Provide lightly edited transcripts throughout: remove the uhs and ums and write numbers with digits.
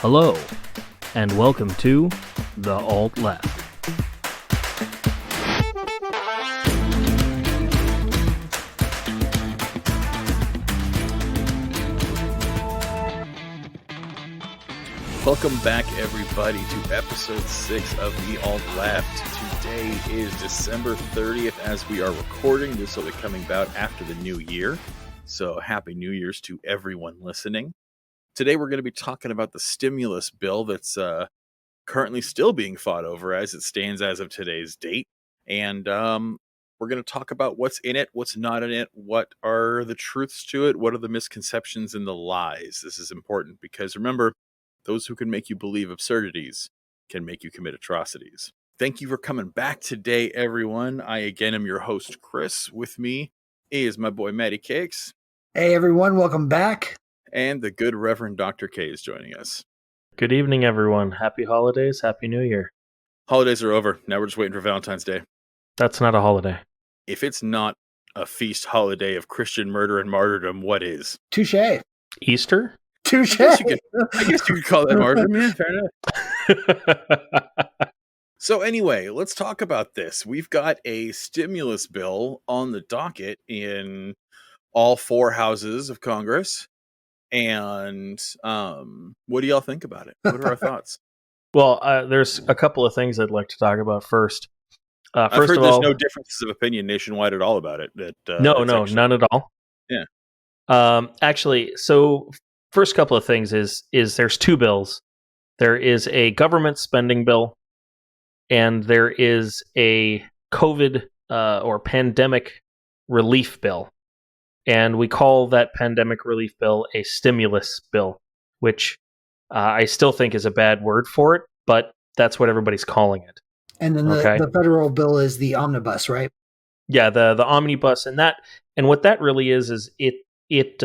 Hello, and welcome to The Alt Left. Welcome back, everybody, to episode 6 of The Alt Left. Today is December 30th as we are recording. This will be coming about after the new year. So happy New Year's to everyone listening. Today we're going to be talking about the stimulus bill that's currently still being fought over as it stands as of today's date. And we're going to talk about what's in it, what's not in it, what are the truths to it, what are the misconceptions and the lies. This is important because remember, those who can make you believe absurdities can make you commit atrocities. Thank you for coming back today, everyone. I again am your host, Chris. With me is my boy, Matty Cakes. Hey, everyone. Welcome back. And the good Reverend Dr. K is joining us. Good evening, everyone. Happy holidays. Happy New Year. Holidays are over. Now we're just waiting for Valentine's Day. That's not a holiday. If it's not a feast holiday of Christian murder and martyrdom, what is? Touche. Easter? Touche. I guess you could call that martyrdom. Yeah, fair enough. So anyway, let's talk about this. We've got a stimulus bill on the docket in all four houses of Congress. And what do y'all think about it? What are our thoughts? Well, there's a couple of things I'd like to talk about first. I've First heard of there's all, no differences of opinion nationwide at all about it. no, none at all. Yeah. Actually, so first couple of things is there's two bills. There is a government spending bill, and there is a COVID or pandemic relief bill. And we call that pandemic relief bill a stimulus bill, which I still think is a bad word for it, but that's what everybody's calling it. And then the federal bill is the omnibus, right? Yeah, the omnibus, and what that really is it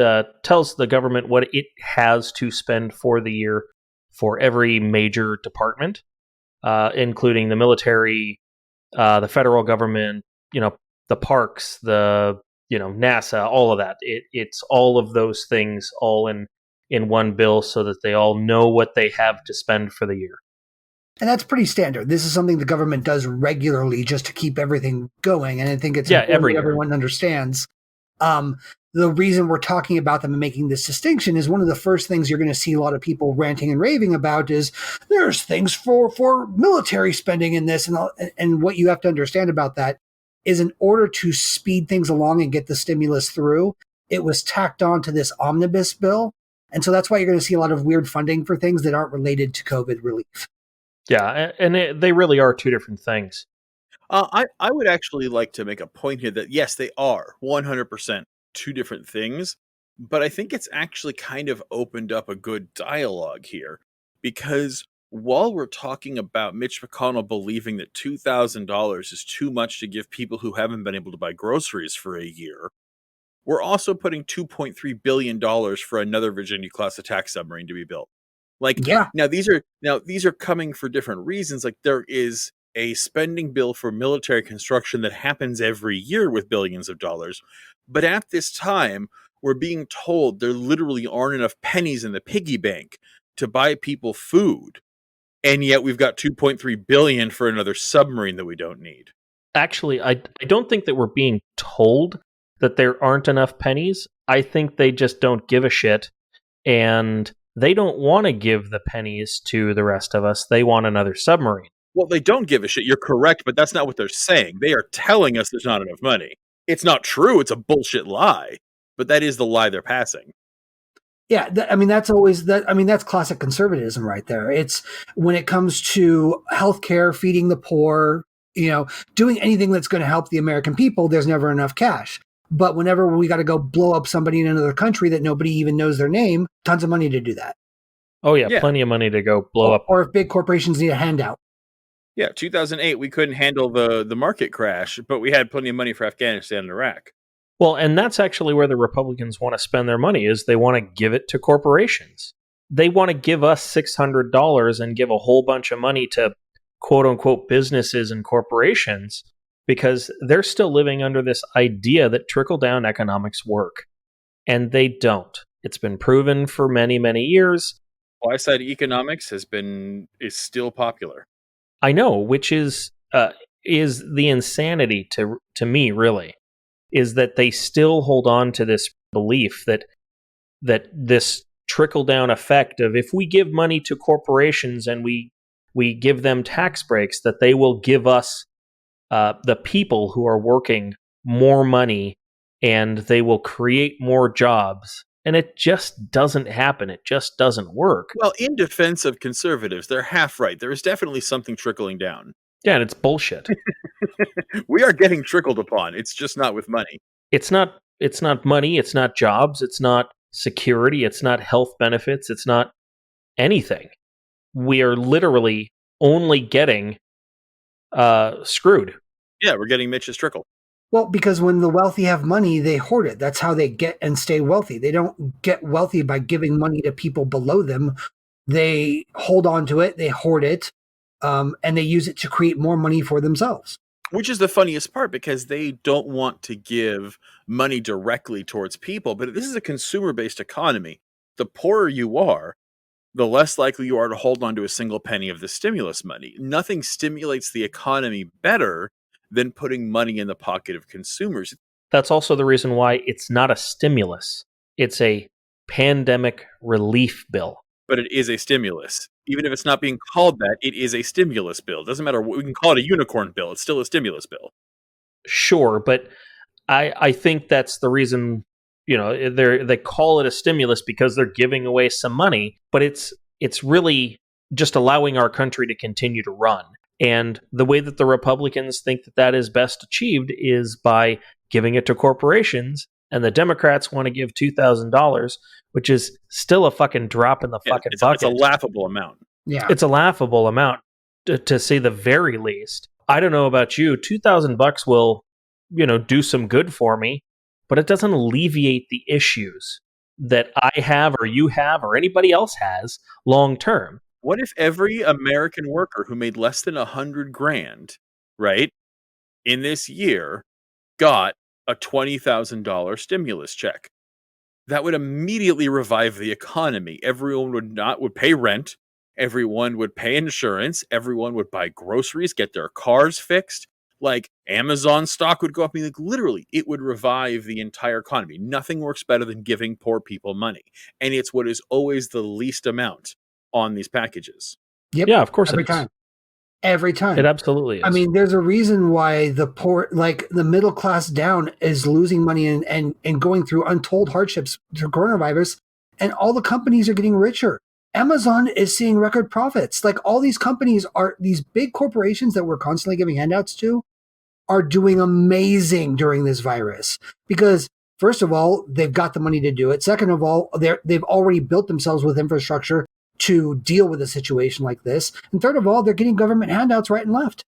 tells the government what it has to spend for the year for every major department, including the military, the federal government, the parks, NASA, all of that. It's all of those things all in one bill so that they all know what they have to spend for the year. And that's pretty standard. This is something the government does regularly just to keep everything going. And I think it's important that everyone understands. The reason we're talking about them and making this distinction is one of the first things you're going to see a lot of people ranting and raving about is there's things for military spending in this. And what you have to understand about that is in order to speed things along and get the stimulus through, it was tacked on to this omnibus bill. And so that's why you're going to see a lot of weird funding for things that aren't related to COVID relief. Yeah, and they really are two different things. I would actually like to make a point here that, yes, they are 100% two different things, but I think it's actually kind of opened up a good dialogue here because while we're talking about Mitch McConnell believing that $2,000 is too much to give people who haven't been able to buy groceries for a year, we're also putting $2.3 billion for another Virginia-class attack submarine to be built. Now these are coming for different reasons. Like there is a spending bill for military construction that happens every year with billions of dollars. But at this time, we're being told there literally aren't enough pennies in the piggy bank to buy people food. And yet we've got $2.3 billion for another submarine that we don't need. Actually, I don't think that we're being told that there aren't enough pennies. I think they just don't give a shit. And they don't want to give the pennies to the rest of us. They want another submarine. Well, they don't give a shit. You're correct, but that's not what they're saying. They are telling us there's not enough money. It's not true. It's a bullshit lie. But that is the lie they're passing. Yeah, that's classic conservatism right there. It's when it comes to healthcare, feeding the poor, doing anything that's going to help the American people, there's never enough cash. But whenever we got to go blow up somebody in another country that nobody even knows their name, tons of money to do that. Oh, yeah. Plenty of money to go blow up. Or if big corporations need a handout. Yeah, 2008, we couldn't handle the market crash, but we had plenty of money for Afghanistan and Iraq. Well, and that's actually where the Republicans want to spend their money, is they want to give it to corporations. They want to give us $600 and give a whole bunch of money to quote-unquote businesses and corporations because they're still living under this idea that trickle-down economics work. And they don't. It's been proven for many, many years. supply side economics is still popular. I know, which is the insanity to me, really, is that they still hold on to this belief that this trickle down effect of, if we give money to corporations and we give them tax breaks, that they will give us, the people who are working, more money, and they will create more jobs. And it just doesn't happen. It just doesn't work. Well, in defense of conservatives, they're half right. There is definitely something trickling down. Yeah, and it's bullshit. We are getting trickled upon. It's just not with money. It's not money. It's not jobs. It's not security. It's not health benefits. It's not anything. We are literally only getting screwed. Yeah, we're getting Mitch's trickle. Well, because when the wealthy have money, they hoard it. That's how they get and stay wealthy. They don't get wealthy by giving money to people below them. They hold on to it, they hoard it, and they use it to create more money for themselves. Which is the funniest part, because they don't want to give money directly towards people. But this is a consumer-based economy. The poorer you are, the less likely you are to hold on to a single penny of the stimulus money. Nothing stimulates the economy better than putting money in the pocket of consumers. That's also the reason why it's not a stimulus. It's a pandemic relief bill. But it is a stimulus. Even if it's not being called that, it is a stimulus bill. It doesn't matter what we can call it, a unicorn bill. It's still a stimulus bill. Sure, but I think that's the reason, they call it a stimulus, because they're giving away some money, but it's really just allowing our country to continue to run. And the way that the Republicans think that is best achieved is by giving it to corporations, and the Democrats want to give $2,000, which is still a fucking drop in the fucking bucket. It's a laughable amount. Yeah, it's a laughable amount, to say the very least. I don't know about you, $2,000 will, do some good for me, but it doesn't alleviate the issues that I have, or you have, or anybody else has long term. What if every American worker who made less than $100,000, right, in this year got a $20,000 stimulus check? That would immediately revive the economy. Everyone would pay rent. Everyone would pay insurance. Everyone would buy groceries, get their cars fixed. Like, Amazon stock would go up. I mean, like, literally, it would revive the entire economy. Nothing works better than giving poor people money. And it's what is always the least amount on these packages. Yep. Yeah, of course. Every time. It absolutely is. I mean, there's a reason why the poor, like the middle class down, is losing money and going through untold hardships through coronavirus, and all the companies are getting richer. Amazon is seeing record profits. Like, all these companies these big corporations that we're constantly giving handouts to are doing amazing during this virus, because first of all, they've got the money to do it. Second of all, they've already built themselves with infrastructure to deal with a situation like this. And third of all, they're getting government handouts right and left.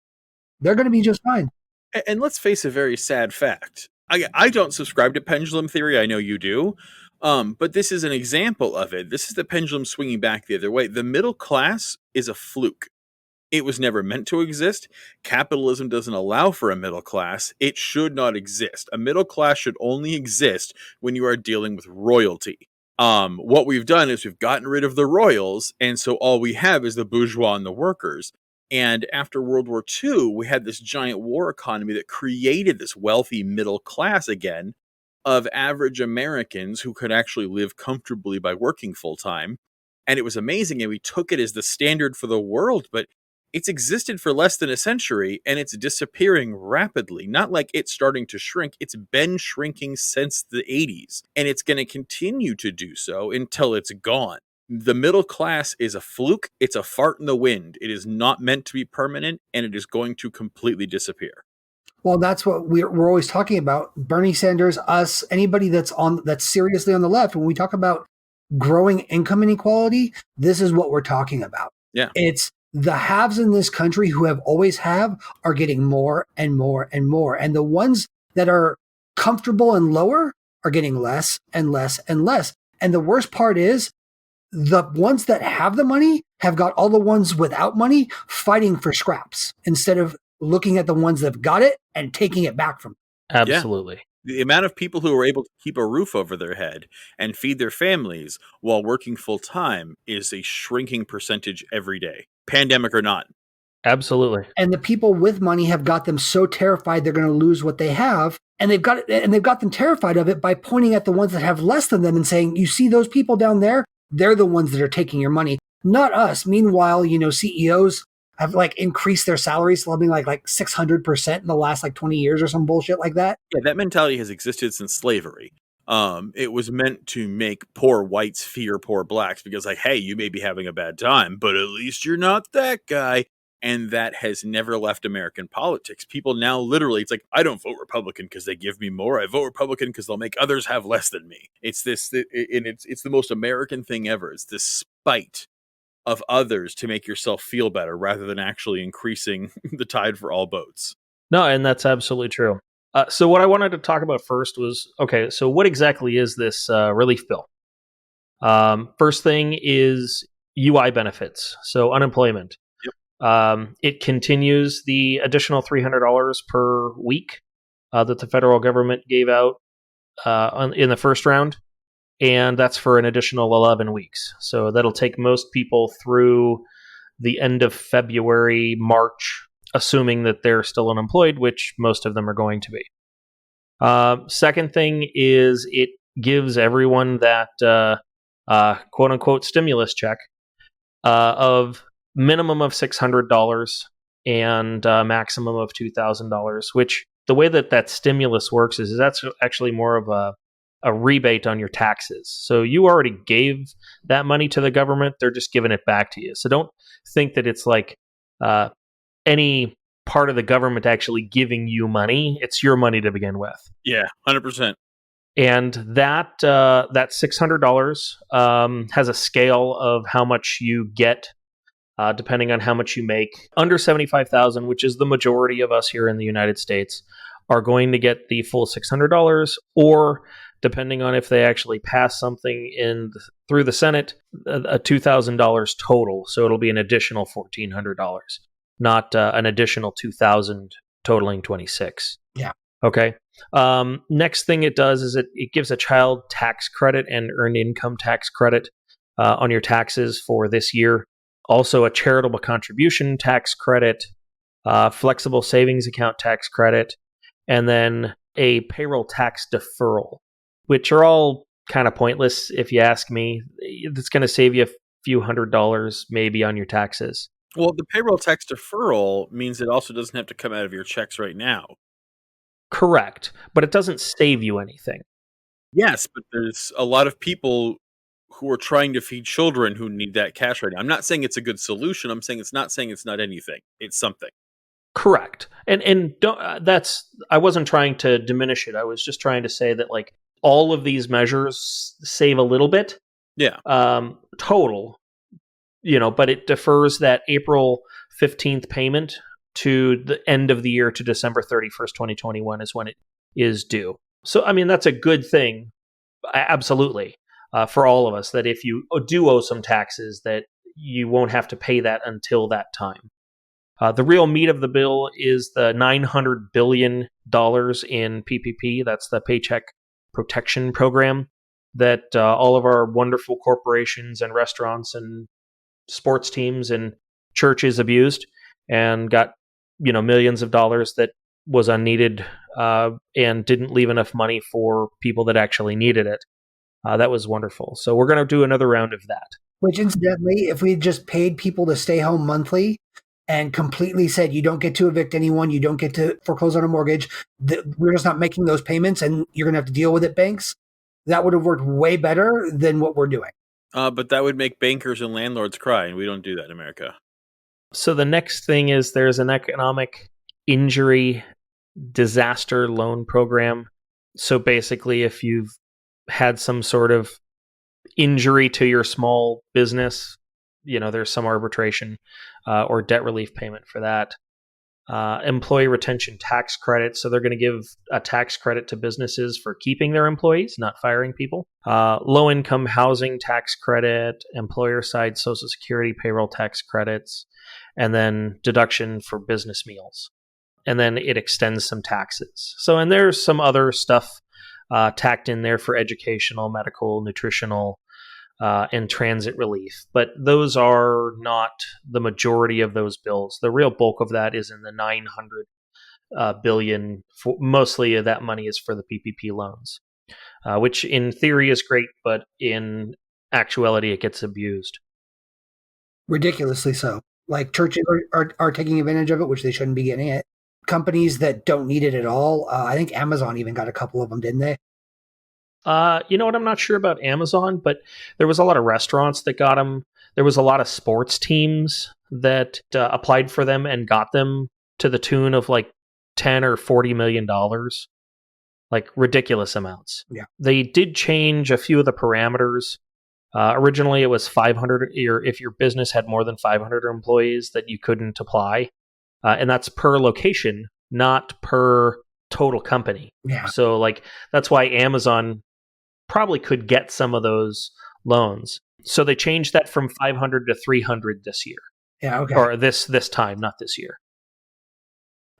They're going to be just fine. And let's face a very sad fact. I don't subscribe to pendulum theory. I know you do. But this is an example of it. This is the pendulum swinging back the other way. The middle class is a fluke. It was never meant to exist. Capitalism doesn't allow for a middle class. It should not exist. A middle class should only exist when you are dealing with royalty. What we've done is we've gotten rid of the royals, and so all we have is the bourgeois and the workers. And after World War II, we had this giant war economy that created this wealthy middle class again of average Americans who could actually live comfortably by working full time. And it was amazing, and we took it as the standard for the world, but it's existed for less than a century, and it's disappearing rapidly. Not like it's starting to shrink. It's been shrinking since the 80s, and it's going to continue to do so until it's gone. The middle class is a fluke. It's a fart in the wind. It is not meant to be permanent, and it is going to completely disappear. Well, that's what we're always talking about. Bernie Sanders, us, anybody that's seriously on the left. When we talk about growing income inequality, this is what we're talking about. Yeah. It's the haves in this country who have always are getting more and more and more. And the ones that are comfortable and lower are getting less and less and less. And the worst part is the ones that have the money have got all the ones without money fighting for scraps instead of looking at the ones that have got it and taking it back from them. Absolutely. The amount of people who are able to keep a roof over their head and feed their families while working full time is a shrinking percentage every day, pandemic or not. Absolutely. And the people with money have got them so terrified they're going to lose what they have. And they've got them terrified of it by pointing at the ones that have less than them and saying, you see those people down there? They're the ones that are taking your money, not us. Meanwhile, CEOs have increased their salaries something like 600% in the last 20 years or some bullshit like that. Yeah, that mentality has existed since slavery. It was meant to make poor whites fear poor blacks because hey, you may be having a bad time, but at least you're not that guy. And that has never left American politics. People now literally, it's I don't vote Republican because they give me more. I vote Republican because they'll make others have less than me. It's this, and it's the most American thing ever. It's this spite of others to make yourself feel better rather than actually increasing the tide for all boats. No, and that's absolutely true. So what I wanted to talk about first was, okay, so what exactly is this relief bill? First thing is UI benefits, so unemployment. It continues the additional $300 per week that the federal government gave out in the first round, and that's for an additional 11 weeks. So that'll take most people through the end of February, March, assuming that they're still unemployed, which most of them are going to be. Second thing is it gives everyone that quote-unquote stimulus check of minimum of $600 and maximum of $2,000, which the way that stimulus works is that's actually more of a rebate on your taxes. So you already gave that money to the government. They're just giving it back to you. So don't think that it's any part of the government actually giving you money. It's your money to begin with. Yeah, 100%. And that $600 has a scale of how much you get depending on how much you make. Under $75,000, which is the majority of us here in the United States, are going to get the full $600, or depending on if they actually pass something through the Senate, a $2,000 total. So it'll be an additional $1,400, not an additional $2,000 totaling $26,000. Yeah. Okay. Next thing it does is it gives a child tax credit and earned income tax credit on your taxes for this year. Also, a charitable contribution tax credit, flexible savings account tax credit, and then a payroll tax deferral, which are all kind of pointless if you ask me. It's going to save you a few $100s maybe on your taxes. Well, the payroll tax deferral means it also doesn't have to come out of your checks right now. Correct, but it doesn't save you anything. Yes, but there's a lot of people who are trying to feed children who need that cash right now. I'm not saying it's a good solution. I'm saying it's not anything. It's something. Correct. And I wasn't trying to diminish it. I was just trying to say that all of these measures save a little bit. Yeah. Total, but it defers that April 15th payment to the end of the year to December 31st, 2021 is when it is due. So, I mean, that's a good thing. Absolutely. For all of us, that if you do owe some taxes, that you won't have to pay that until that time. The real meat of the bill is the $900 billion in PPP. That's the Paycheck Protection Program that all of our wonderful corporations and restaurants and sports teams and churches abused and got millions of dollars that was unneeded and didn't leave enough money for people that actually needed it. That was wonderful. So we're going to do another round of that. Which, incidentally, if we just paid people to stay home monthly and completely said, you don't get to evict anyone, you don't get to foreclose on a mortgage, we're just not making those payments and you're going to have to deal with it, banks, that would have worked way better than what we're doing. But that would make bankers and landlords cry, and we don't do that in America. So the next thing is there's an economic injury disaster loan program. So basically, if you've had some sort of injury to your small business, there's some arbitration or debt relief payment for that. Employee retention tax credit. So they're going to give a tax credit to businesses for keeping their employees, not firing people. Low income housing tax credit, employer side Social Security payroll tax credits, and then deduction for business meals. and then it extends some taxes. So, and there's some other stuff tacked in there for educational, medical, nutritional, and transit relief. But those are not the majority of those bills. The real bulk of that is in the $900 billion. Mostly of that money is for the PPP loans, which in theory is great, but in actuality, it gets abused. Ridiculously so. Like churches are taking advantage of it, which they shouldn't be getting it. Companies that don't need it at all. I think Amazon even got a couple of them, didn't they? You know what? I'm not sure about Amazon, but there was a lot of restaurants that got them. There was a lot of sports teams that applied for them and got them to the tune of like $10 or $40 million, like ridiculous amounts. Yeah. They did change a few of the parameters. Originally, it was 500. If your business had more than 500 employees, that you couldn't apply, and that's per location, not per total company. Yeah. So, like, that's why Amazon probably could get some of those loans. So they changed that from 500 to 300 this year. Yeah. Okay. Or this time, not this year.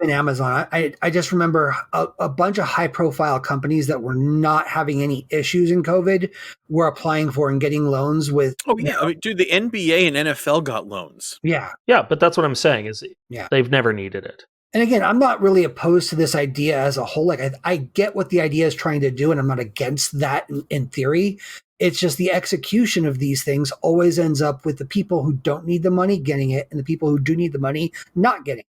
In Amazon, I just remember a bunch of high profile companies that were not having any issues in COVID were applying for and getting loans with. Oh yeah, I mean, dude, the NBA and NFL got loans. Yeah, but that's what I'm saying is they've never needed it. And again, I'm not really opposed to this idea as a whole. Like I get what the idea is trying to do, and I'm not against that in theory. It's just the execution of these things always ends up with the people who don't need the money getting it, and the people who do need the money not getting it.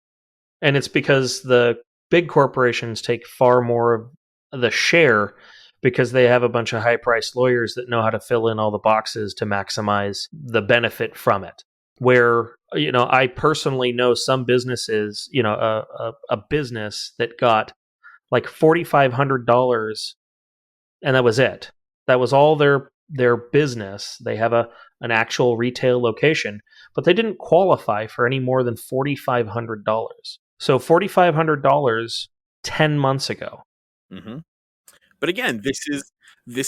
And it's because the big corporations take far more of the share because they have a bunch of high-priced lawyers that know how to fill in all the boxes to maximize the benefit from it. Where, I personally know some businesses, a business that got like $4,500 and that was it. That was all their business. They have an actual retail location, but they didn't qualify for any more than $4,500. So $4,500 10 months ago. Mm-hmm. But again, this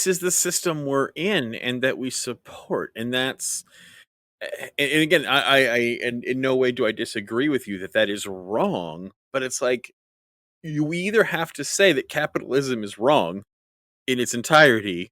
is the system we're in and that we support, and that's. And again, I in no way do I disagree with you that is wrong. But it's like you either have to say that capitalism is wrong in its entirety,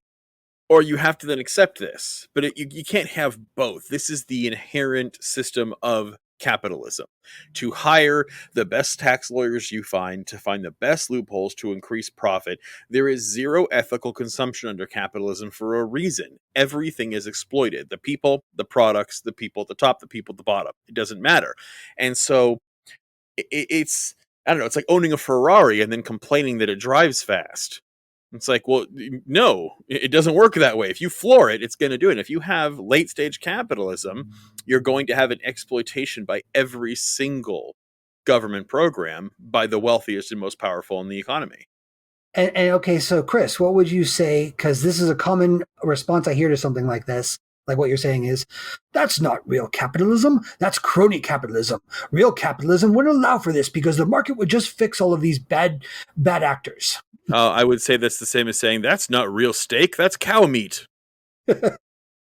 or you have to then accept this. But you can't have both. This is the inherent system of capitalism, to hire the best tax lawyers you find, to find the best loopholes to increase profit. There is zero ethical consumption under capitalism for a reason. Everything is exploited. The people, the products, the people at the top, the people at the bottom. It doesn't matter. And so it's, I don't know, it's like owning a Ferrari and then complaining that it drives fast. It's like, well, no, it doesn't work that way. If you floor it, it's going to do it. And if you have late stage capitalism, you're going to have an exploitation by every single government program by the wealthiest and most powerful in the economy. And okay, so Chris, what would you say? Because this is a common response I hear to something like this. Like what you're saying is, that's not real capitalism. That's crony capitalism. Real capitalism wouldn't allow for this because the market would just fix all of these bad actors. I would say that's the same as saying that's not real steak. That's cow meat.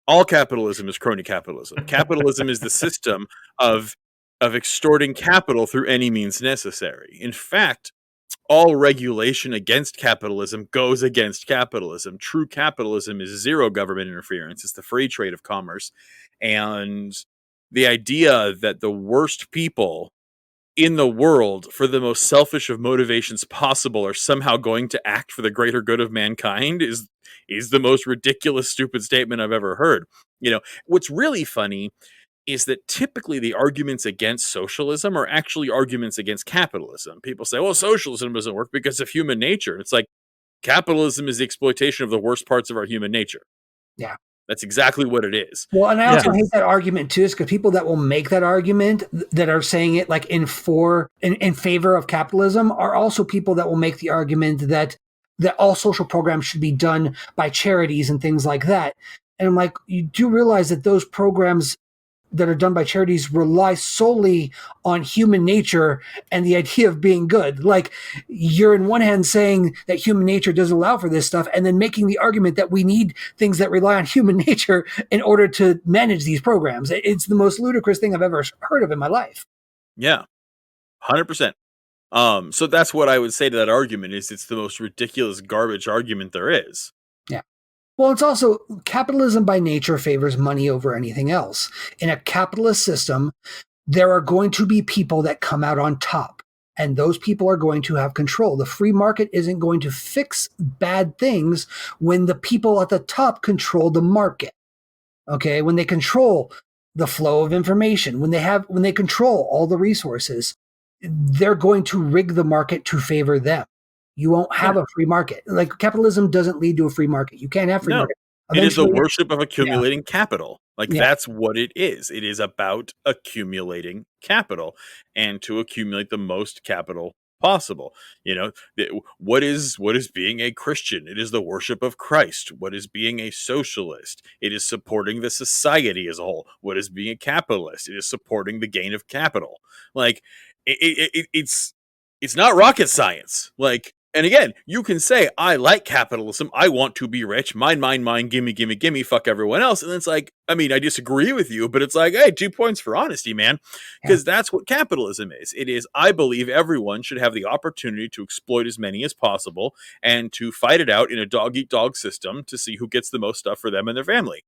All capitalism is crony capitalism. Capitalism is the system of extorting capital through any means necessary. In fact, all regulation against capitalism goes against capitalism. True capitalism is zero government interference. It's the free trade of commerce. And the idea that the worst people in the world, for the most selfish of motivations possible, are somehow going to act for the greater good of mankind is the most ridiculous, stupid statement I've ever heard. What's really funny is that typically the arguments against socialism are actually arguments against capitalism. People say, well, socialism doesn't work because of human nature. It's like capitalism is the exploitation of the worst parts of our human nature. Yeah. That's exactly what it is. Well, and I also hate that argument too, is because people that will make that argument that are saying it like in favor of capitalism are also people that will make the argument that all social programs should be done by charities and things like that. And I'm like, you do realize that those programs that are done by charities rely solely on human nature and the idea of being good. Like, you're in one hand saying that human nature doesn't allow for this stuff, and then making the argument that we need things that rely on human nature in order to manage these programs. It's the most ludicrous thing I've ever heard of in my life. Yeah, 100%. So that's what I would say to that argument is it's the most ridiculous garbage argument there is. Yeah. Well, it's also capitalism by nature favors money over anything else. In a capitalist system, there are going to be people that come out on top, and those people are going to have control. The free market isn't going to fix bad things when the people at the top control the market. Okay, when they control the flow of information, when they control all the resources, they're going to rig the market to favor them. You won't have a free market. Like, capitalism doesn't lead to a free market. You can't have free market. Eventually, it is the worship of accumulating capital. Like, that's what it is. It is about accumulating capital and to accumulate the most capital possible. You know, what is being a Christian? It is the worship of Christ. What is being a socialist? It is supporting the society as a whole. What is being a capitalist? It is supporting the gain of capital. Like, it's not rocket science. Like, and again, you can say, I like capitalism. I want to be rich. Mine, gimme, fuck everyone else. And it's like, I mean, I disagree with you, but it's like, hey, 2 points for honesty, man. Because that's what capitalism is. It is, I believe everyone should have the opportunity to exploit as many as possible and to fight it out in a dog-eat-dog system to see who gets the most stuff for them and their family.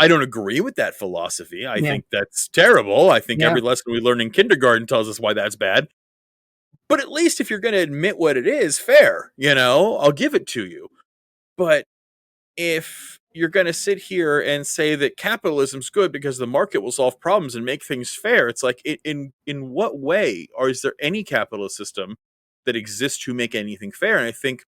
I don't agree with that philosophy. I think that's terrible. I think every lesson we learn in kindergarten tells us why that's bad. But at least if you're going to admit what it is, fair, you know, I'll give it to you. But if you're going to sit here and say that capitalism's good because the market will solve problems and make things fair, it's like, in what way, or is there any capitalist system that exists to make anything fair? And I think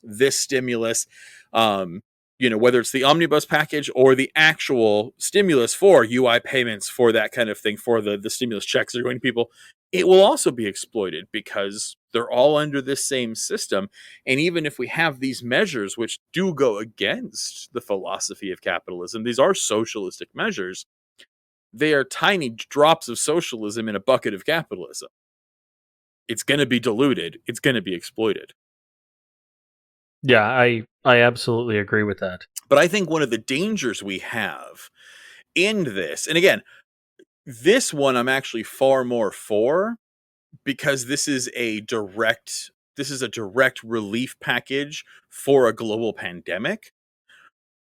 this stimulus, you know, whether it's the omnibus package or the actual stimulus for UI payments for that kind of thing, for the stimulus checks that are going to people, it will also be exploited because they're all under this same system. And even if we have these measures which do go against the philosophy of capitalism, these are socialistic measures. They are tiny drops of socialism in a bucket of capitalism. It's going to be diluted. It's going to be exploited. Yeah, I absolutely agree with that. But I think one of the dangers we have in this, and again, this one I'm actually far more for, because this is a direct relief package for a global pandemic.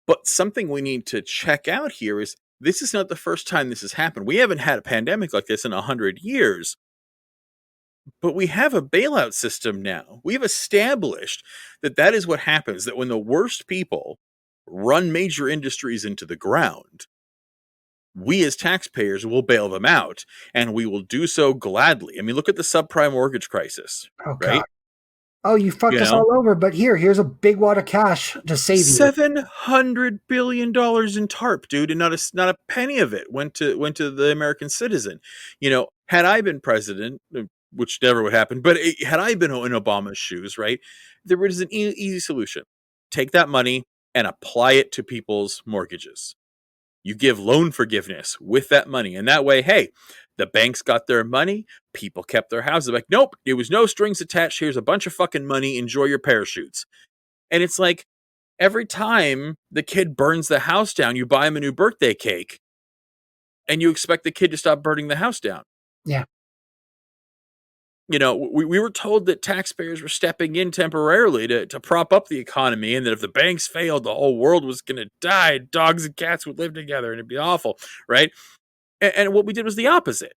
But something we need to check out here is this is not the first time this has happened. We haven't had a pandemic like this in 100 years. But we have a bailout system now. We've established that is what happens, that when the worst people run major industries into the ground, we as taxpayers will bail them out, and we will do so gladly. I mean, look at the subprime mortgage crisis, right? God. Oh, you fucked us all over, but here's a big wad of cash to save you. $700 billion in TARP, dude, and not a penny of it went to the American citizen. You know, had I been president, which never would happen, but had I been in Obama's shoes, right, there was an easy solution. Take that money and apply it to people's mortgages. You give loan forgiveness with that money. And that way, hey, the banks got their money. People kept their houses. Like, nope, it was no strings attached. Here's a bunch of fucking money. Enjoy your parachutes. And it's like, every time the kid burns the house down, you buy him a new birthday cake. And you expect the kid to stop burning the house down. Yeah. You know, we were told that taxpayers were stepping in temporarily to prop up the economy, and that if the banks failed, the whole world was going to die. Dogs and cats would live together, and it'd be awful, right? And what we did was the opposite.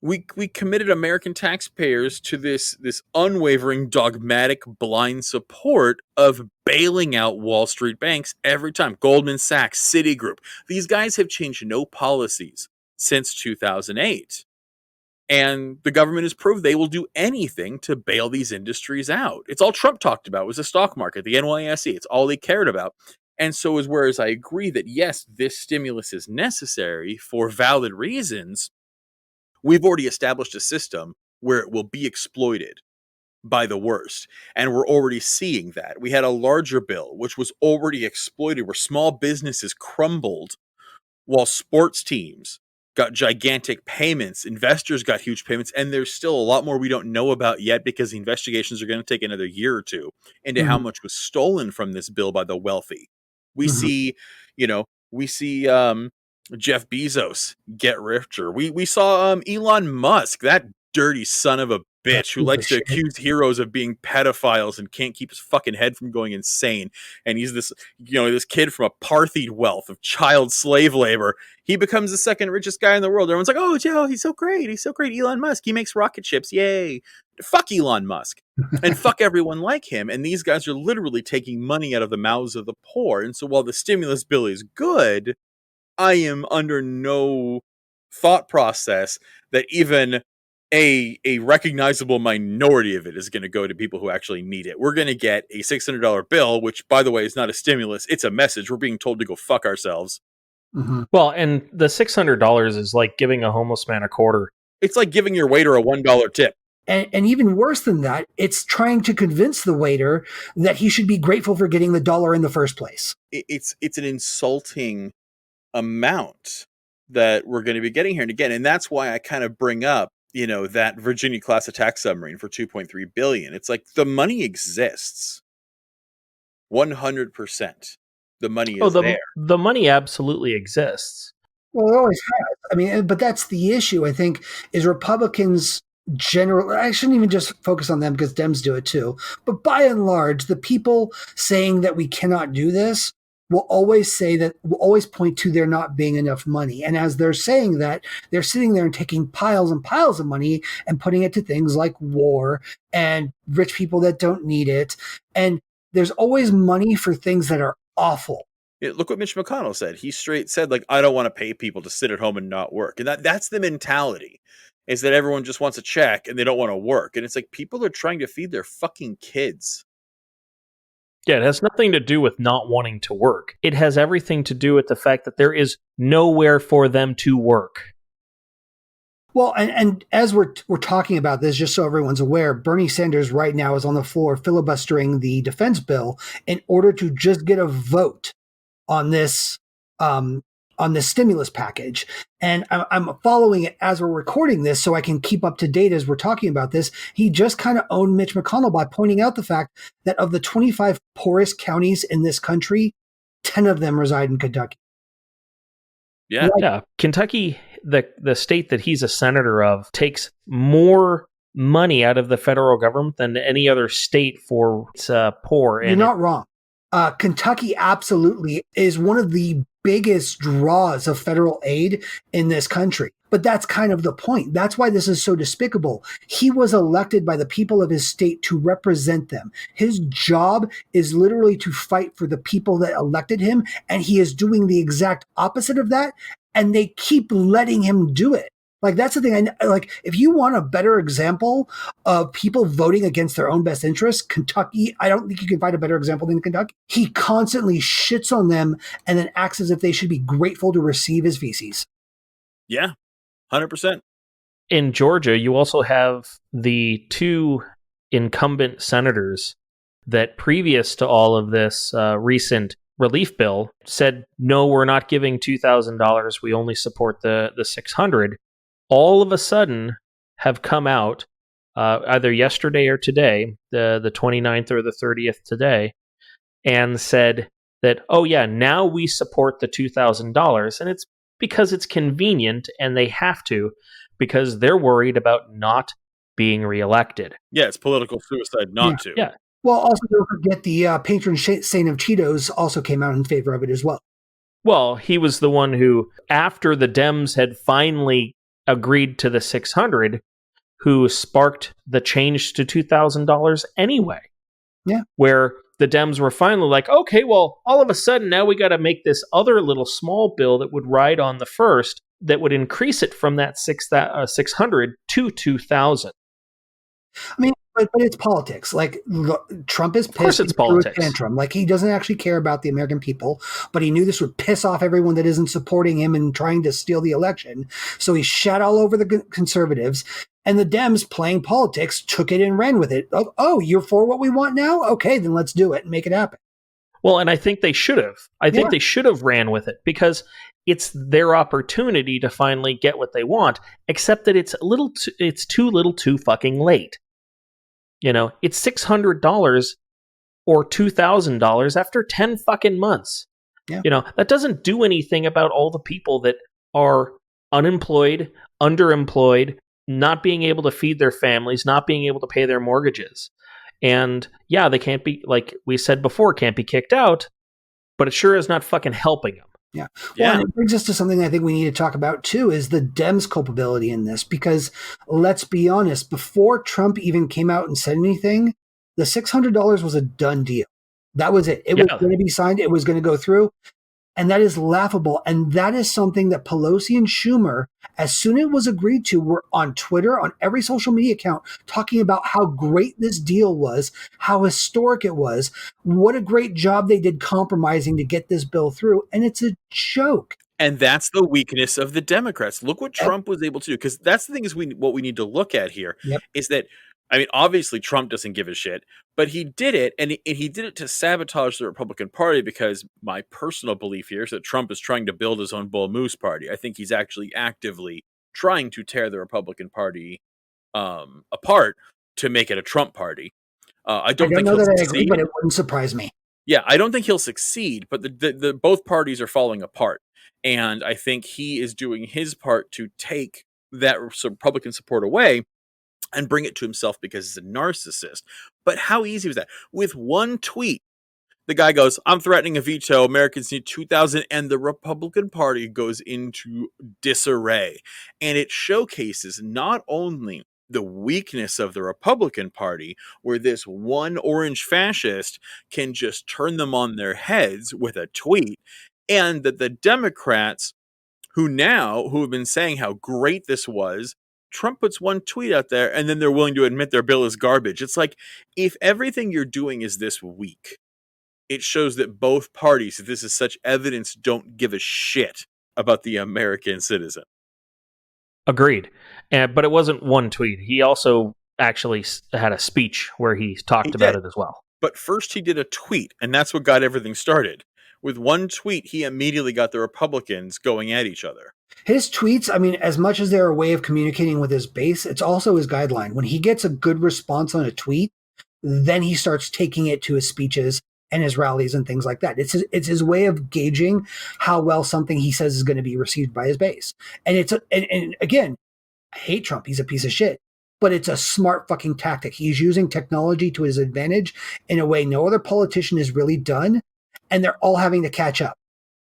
We committed American taxpayers to this unwavering, dogmatic, blind support of bailing out Wall Street banks every time. Goldman Sachs, Citigroup. These guys have changed no policies since 2008. And the government has proved they will do anything to bail these industries out. It's all Trump talked about was the stock market, the NYSE. It's all they cared about. And so whereas I agree that, yes, this stimulus is necessary for valid reasons, we've already established a system where it will be exploited by the worst. And we're already seeing that. We had a larger bill, which was already exploited, where small businesses crumbled while sports teams got gigantic payments, investors got huge payments, and there's still a lot more we don't know about yet because the investigations are going to take another year or two into how much was stolen from this bill by the wealthy. We see, Jeff Bezos get richer. We saw Elon Musk, that dirty son of a bitch who likes to accuse heroes of being pedophiles and can't keep his fucking head from going insane. And he's this, this kid from a Parthian wealth of child slave labor. He becomes the second richest guy in the world. Everyone's like, oh, Joe, he's so great. He's so great. Elon Musk, he makes rocket ships. Yay. Fuck Elon Musk. And fuck everyone like him. And these guys are literally taking money out of the mouths of the poor. And so while the stimulus bill is good, I am under no thought process that even a recognizable minority of it is going to go to people who actually need it. We're going to get a $600 bill, which, by the way, is not a stimulus. It's a message. We're being told to go fuck ourselves. Mm-hmm. Well, and the $600 is like giving a homeless man a quarter. It's like giving your waiter a $1 tip. And even worse than that, it's trying to convince the waiter that he should be grateful for getting the dollar in the first place. It's an insulting amount that we're going to be getting here. And again, and that's why I kind of bring up, that Virginia class attack submarine for $2.3 billion. It's like the money exists. 100%. The money is there. The money absolutely exists. Well, it always has. I mean, but that's the issue, I think, is Republicans generally, I shouldn't even just focus on them because Dems do it too. But by and large, the people saying that we cannot do this will always point to there not being enough money. And as they're saying that, they're sitting there and taking piles and piles of money and putting it to things like war and rich people that don't need it. And there's always money for things that are awful. Look what Mitch McConnell said. He straight said, like, I don't want to pay people to sit at home and not work. And that's the mentality, is that everyone just wants a check and they don't want to work. And it's like, people are trying to feed their fucking kids. Yeah, it has nothing to do with not wanting to work. It has everything to do with the fact that there is nowhere for them to work. Well, and as we're talking about this, just so everyone's aware, Bernie Sanders right now is on the floor filibustering the defense bill in order to just get a vote on this stimulus package. And I'm following it as we're recording this so I can keep up to date as we're talking about this. He just kind of owned Mitch McConnell by pointing out the fact that of the 25 poorest counties in this country, 10 of them reside in Kentucky. Yeah. Yeah. Kentucky, the state that he's a senator of, takes more money out of the federal government than any other state for its poor. You're not wrong. Kentucky absolutely is one of the biggest draws of federal aid in this country. But that's kind of the point. That's why this is so despicable. He was elected by the people of his state to represent them. His job is literally to fight for the people that elected him, and he is doing the exact opposite of that, and they keep letting him do it. Like, that's the thing. If you want a better example of people voting against their own best interests, Kentucky, I don't think you can find a better example than Kentucky. He constantly shits on them and then acts as if they should be grateful to receive his feces. Yeah, 100%. In Georgia, you also have the two incumbent senators that, previous to all of this recent relief bill, said, no, we're not giving $2,000. We only support the $600. All of a sudden have come out either yesterday or today, the 29th or the 30th today, and said that, oh yeah, now we support the $2,000. And it's because it's convenient and they have to, because they're worried about not being reelected. Yeah, it's political suicide not to. Yeah. Well, also don't forget the patron saint of Cheetos also came out in favor of it as well. Well, he was the one who, after the Dems had finally agreed to the $600, who sparked the change to $2,000 anyway. Yeah. Where the Dems were finally like, okay, well, all of a sudden now we got to make this other little small bill that would ride on the first that would increase it from that 600 to 2,000. I mean, but it's politics. Like, Trump is pissed. Of course it's politics. Tantrum. Like, he doesn't actually care about the American people, but he knew this would piss off everyone that isn't supporting him and trying to steal the election. So he shat all over the conservatives, and the Dems, playing politics, took it and ran with it. Oh, you're for what we want now? Okay, then let's do it and make it happen. Well, and I think they should have. I think they should have ran with it, because it's their opportunity to finally get what they want, except that it's too little too fucking late. It's $600 or $2,000 after 10 fucking months. Yeah. That doesn't do anything about all the people that are unemployed, underemployed, not being able to feed their families, not being able to pay their mortgages. And yeah, they can't be, like we said before, can't be kicked out, but it sure is not fucking helping them. Yeah. Well, and it brings us to something I think we need to talk about too, is the Dems' culpability in this. Because let's be honest, before Trump even came out and said anything, the $600 was a done deal. That was it. It was going to be signed. It was going to go through. And that is laughable. And that is something that Pelosi and Schumer, as soon as it was agreed to, were on Twitter, on every social media account, talking about how great this deal was, how historic it was, what a great job they did compromising to get this bill through. And it's a joke. And that's the weakness of the Democrats. Look what Trump was able to do. Because that's the thing is what we need to look at here is that, I mean, obviously Trump doesn't give a shit, but he did it, and he did it to sabotage the Republican Party, because my personal belief here is that Trump is trying to build his own bull moose party. I think he's actually actively trying to tear the Republican Party apart to make it a Trump party. I don't think know that I agree, but it wouldn't surprise me. Yeah, I don't think he'll succeed, but the both parties are falling apart. And I think he is doing his part to take that Republican support away and bring it to himself because he's a narcissist. But how easy was that? With one tweet, the guy goes, I'm threatening a veto. Americans need 2,000. And the Republican Party goes into disarray. And it showcases not only the weakness of the Republican Party, where this one orange fascist can just turn them on their heads with a tweet, and that the Democrats, who have been saying how great this was, Trump puts one tweet out there and then they're willing to admit their bill is garbage. It's like, if everything you're doing is this weak, it shows that both parties, if this is such evidence, don't give a shit about the American citizen. Agreed. But it wasn't one tweet. He also actually had a speech where he talked about it as well. But first he did a tweet, and that's what got everything started. With one tweet, he immediately got the Republicans going at each other. His tweets, I mean, as much as they're a way of communicating with his base, it's also his guideline. When he gets a good response on a tweet, then he starts taking it to his speeches and his rallies and things like that. It's his way of gauging how well something he says is going to be received by his base. And and again, I hate Trump. He's a piece of shit. But it's a smart fucking tactic. He's using technology to his advantage in a way no other politician has really done. And they're all having to catch up.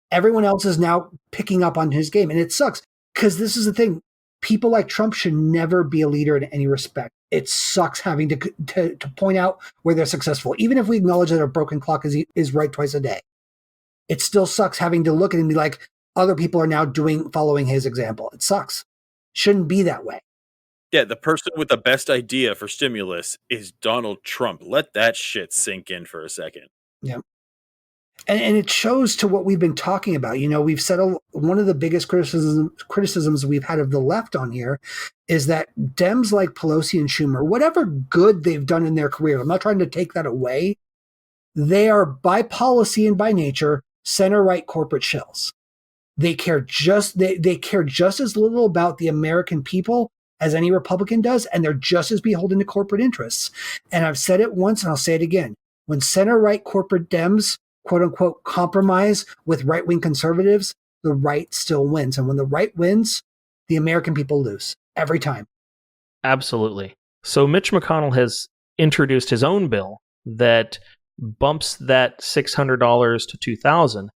Everyone else is now picking up on his game. And it sucks, because this is the thing. People like Trump should never be a leader in any respect. It sucks having to point out where they're successful. Even if we acknowledge that a broken clock is right twice a day, it still sucks having to look at it and be like, other people are now following his example. It sucks. Shouldn't be that way. Yeah, the person with the best idea for stimulus is Donald Trump. Let that shit sink in for a second. Yeah. And it shows to what we've been talking about. You know, we've said one of the biggest criticisms we've had of the left on here is that Dems like Pelosi and Schumer, whatever good they've done in their career, I'm not trying to take that away, they are by policy and by nature center-right corporate shells. They care they care just as little about the American people as any Republican does, and they're just as beholden to corporate interests. And I've said it once and I'll say it again. When center-right corporate Dems, quote unquote, compromise with right-wing conservatives, the right still wins. And when the right wins, the American people lose every time. Absolutely. So Mitch McConnell has introduced his own bill that bumps that $600 to $2,000.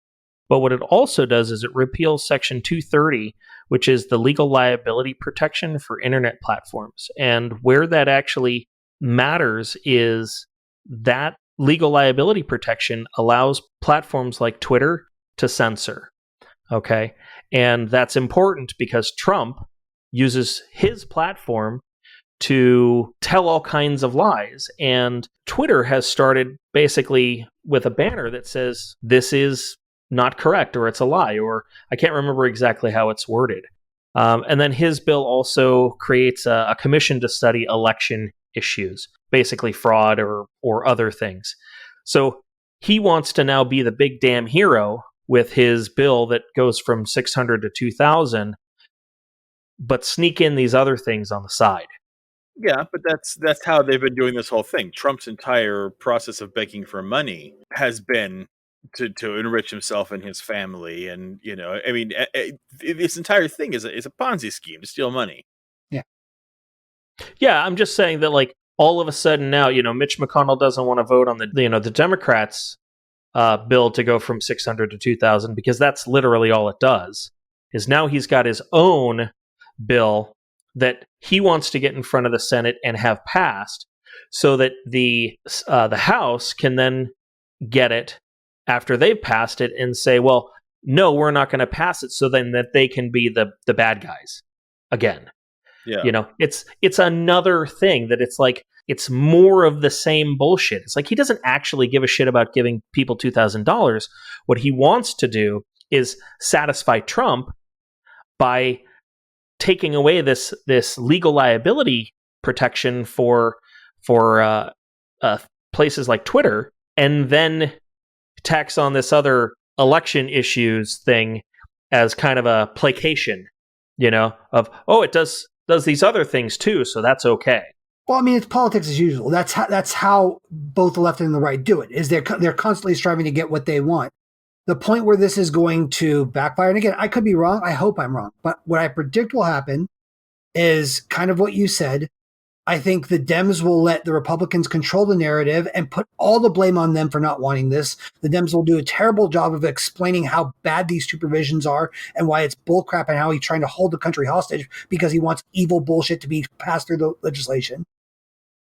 But what it also does is it repeals Section 230, which is the legal liability protection for internet platforms. And where that actually matters is that legal liability protection allows platforms like Twitter to censor. Okay. And that's important because Trump uses his platform to tell all kinds of lies. And Twitter has started basically with a banner that says, this is not correct, or it's a lie, or I can't remember exactly how it's worded. And then his bill also creates a commission to study election issues, basically fraud or other things. So he wants to now be the big damn hero with his bill that goes from 600 to 2,000, but sneak in these other things on the side. Yeah, but that's how they've been doing this whole thing. Trump's entire process of begging for money has been to enrich himself and his family, and I mean, this entire thing is a Ponzi scheme to steal money. Yeah, Yeah, I'm just saying that, like, all of a sudden now, Mitch McConnell doesn't want to vote on the Democrats' bill to go from 600 to 2,000, because that's literally all it does. Is now he's got his own bill that he wants to get in front of the Senate and have passed, so that the House can then get it after they've passed it and say, well, no, we're not going to pass it, so then that they can be the bad guys again. Yeah. It's another thing that it's like, it's more of the same bullshit. It's like he doesn't actually give a shit about giving people $2,000. What he wants to do is satisfy Trump by taking away this legal liability protection for places like Twitter, and then tax on this other election issues thing as kind of a placation, of, oh, it does these other things too, so that's okay. Well, I mean, it's politics as usual. That's how both the left and the right do it. Is they're constantly striving to get what they want. The point where this is going to backfire, and again, I could be wrong. I hope I'm wrong, but what I predict will happen is kind of what you said. I think the Dems will let the Republicans control the narrative and put all the blame on them for not wanting this. The Dems will do a terrible job of explaining how bad these two provisions are and why it's bullcrap and how he's trying to hold the country hostage because he wants evil bullshit to be passed through the legislation.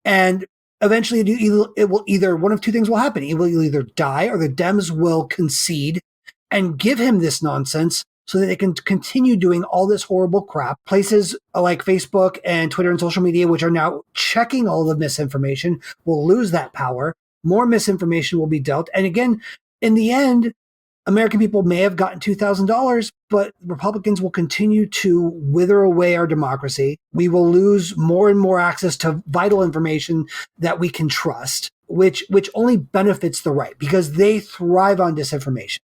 And eventually it will either, one of two things will happen. He will either die, or the Dems will concede and give him this nonsense so that they can continue doing all this horrible crap. Places like Facebook and Twitter and social media, which are now checking all the misinformation, will lose that power. More misinformation will be dealt. And again, in the end, American people may have gotten $2,000, but Republicans will continue to wither away our democracy. We will lose more and more access to vital information that we can trust, which only benefits the right, because they thrive on disinformation.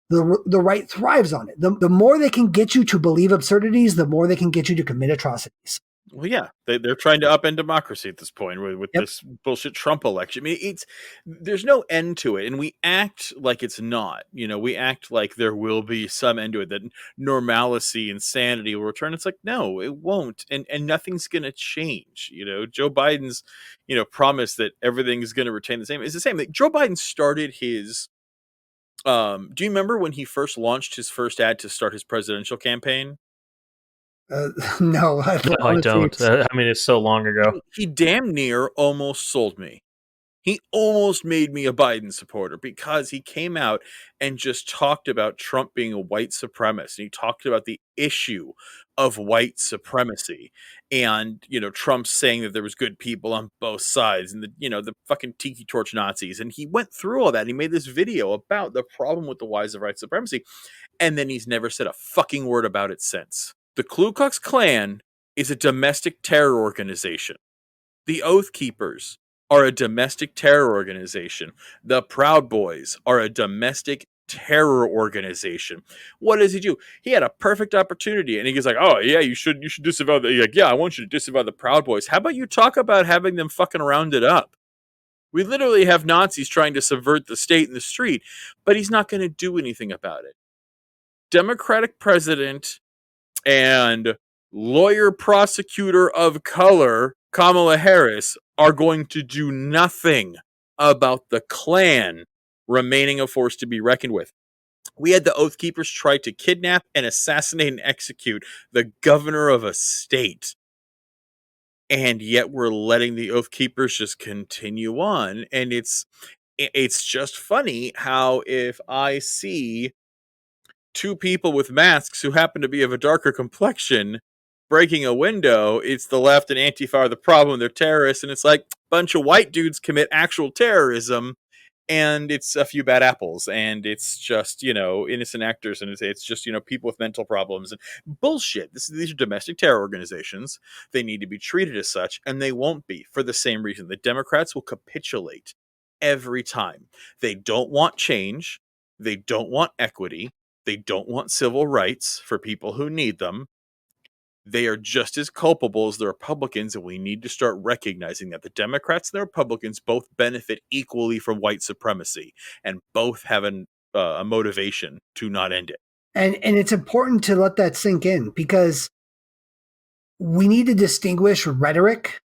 The right thrives on it. The more they can get you to believe absurdities, the more they can get you to commit atrocities. Well, yeah, they're trying to upend democracy at this point with this bullshit Trump election. I mean, there's no end to it, and we act like it's not. We act like there will be some end to it, that normalcy and sanity will return. It's like, no, it won't, and nothing's going to change. Joe Biden's promise that everything's going to retain the same is the same. Like, Joe Biden started his. Do you remember when he first launched his first ad to start his presidential campaign? No, I don't. I mean, it's so long ago. He damn near almost sold me. He almost made me a Biden supporter, because he came out and just talked about Trump being a white supremacist. And he talked about the issue of white supremacy, and Trump saying that there was good people on both sides, and the fucking tiki torch Nazis. And he went through all that. And he made this video about the problem with the rise of white supremacy, and then he's never said a fucking word about it since. The Ku Klux Klan is a domestic terror organization. The Oath Keepers are a domestic terror organization. The Proud Boys are a domestic terror organization. What does he do? He had a perfect opportunity, and he goes like, "Oh yeah, you should disavow the." Like, yeah, I want you to disavow the Proud Boys. How about you talk about having them fucking rounded up? We literally have Nazis trying to subvert the state and the street, but he's not going to do anything about it. Democratic president and lawyer prosecutor of color Kamala Harris are going to do nothing about the Klan remaining a force to be reckoned with. We had the Oath Keepers try to kidnap and assassinate and execute the governor of a state. And yet we're letting the Oath Keepers just continue on. And it's just funny how, if I see two people with masks who happen to be of a darker complexion breaking a window, it's the left and Antifa are the problem. They're terrorists. And it's like a bunch of white dudes commit actual terrorism, and it's a few bad apples, and it's just, innocent actors, and it's just, people with mental problems and bullshit. These are domestic terror organizations. They need to be treated as such, and they won't be, for the same reason. The Democrats will capitulate every time. They don't want change. They don't want equity. They don't want civil rights for people who need them. They are just as culpable as the Republicans, and we need to start recognizing that the Democrats and the Republicans both benefit equally from white supremacy, and both have a motivation to not end it. And it's important to let that sink in, because we need to distinguish rhetoric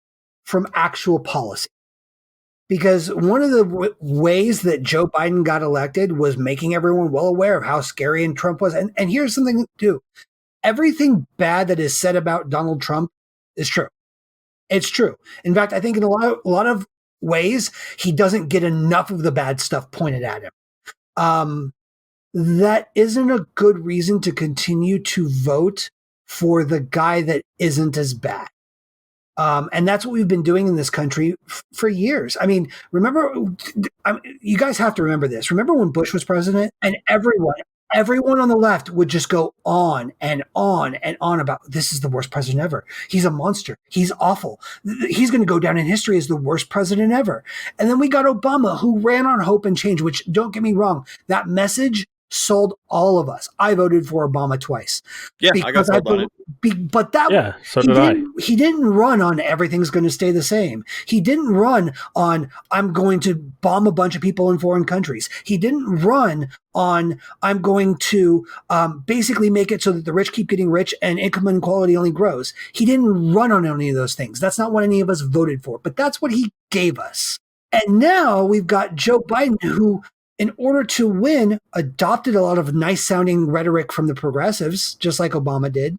from actual policy. Because one of the ways that Joe Biden got elected was making everyone well aware of how scary and Trump was. And here's something too. Everything bad that is said about Donald Trump is true. It's true. In fact, I think in a lot of ways, he doesn't get enough of the bad stuff pointed at him. That isn't a good reason to continue to vote for the guy that isn't as bad. And that's what we've been doing in this country for years. I mean, you guys have to remember this. Remember when Bush was president and everyone on the left would just go on and on and on about this is the worst president ever. He's a monster. He's awful. He's going to go down in history as the worst president ever. And then we got Obama, who ran on hope and change, which, don't get me wrong, that message sold all of us. I voted for Obama twice. Yeah, I got sold on it. But that so did I. He didn't run on everything's going to stay the same. He didn't run on I'm going to bomb a bunch of people in foreign countries. He didn't run on I'm going to basically make it so that the rich keep getting rich and income inequality only grows. He didn't run on any of those things. That's not what any of us voted for. But that's what he gave us. And now we've got Joe Biden, who, in order to win, adopted a lot of nice-sounding rhetoric from the progressives, just like Obama did.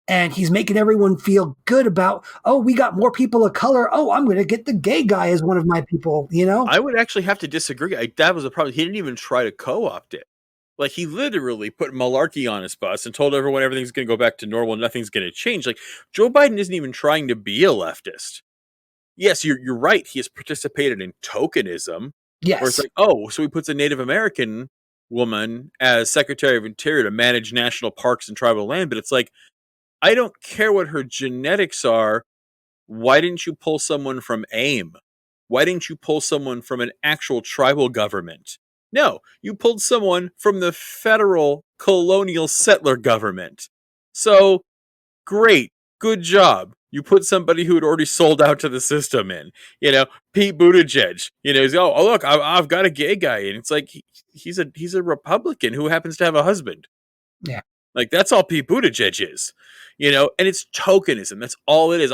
And he's making everyone feel good about, oh, we got more people of color. Oh, I'm going to get the gay guy as one of my people, you know? I would actually have to disagree. That was a problem. He didn't even try to co-opt it. Like, he literally put malarkey on his bus and told everyone everything's going to go back to normal, nothing's going to change. Like, Joe Biden isn't even trying to be a leftist. Yes, you're right. He has participated in tokenism. Yes. Where it's like, oh, so he puts a Native American woman as Secretary of Interior to manage national parks and tribal land. But it's like, I don't care what her genetics are. Why didn't you pull someone from AIM? Why didn't you pull someone from an actual tribal government? No, you pulled someone from the federal colonial settler government. So, great. Good job. You put somebody who had already sold out to the system in. You know, Pete Buttigieg. You know, he's, oh look, I've got a gay guy, and it's like he's a Republican who happens to have a husband. Yeah, like that's all Pete Buttigieg is. You know, and it's tokenism. That's all it is.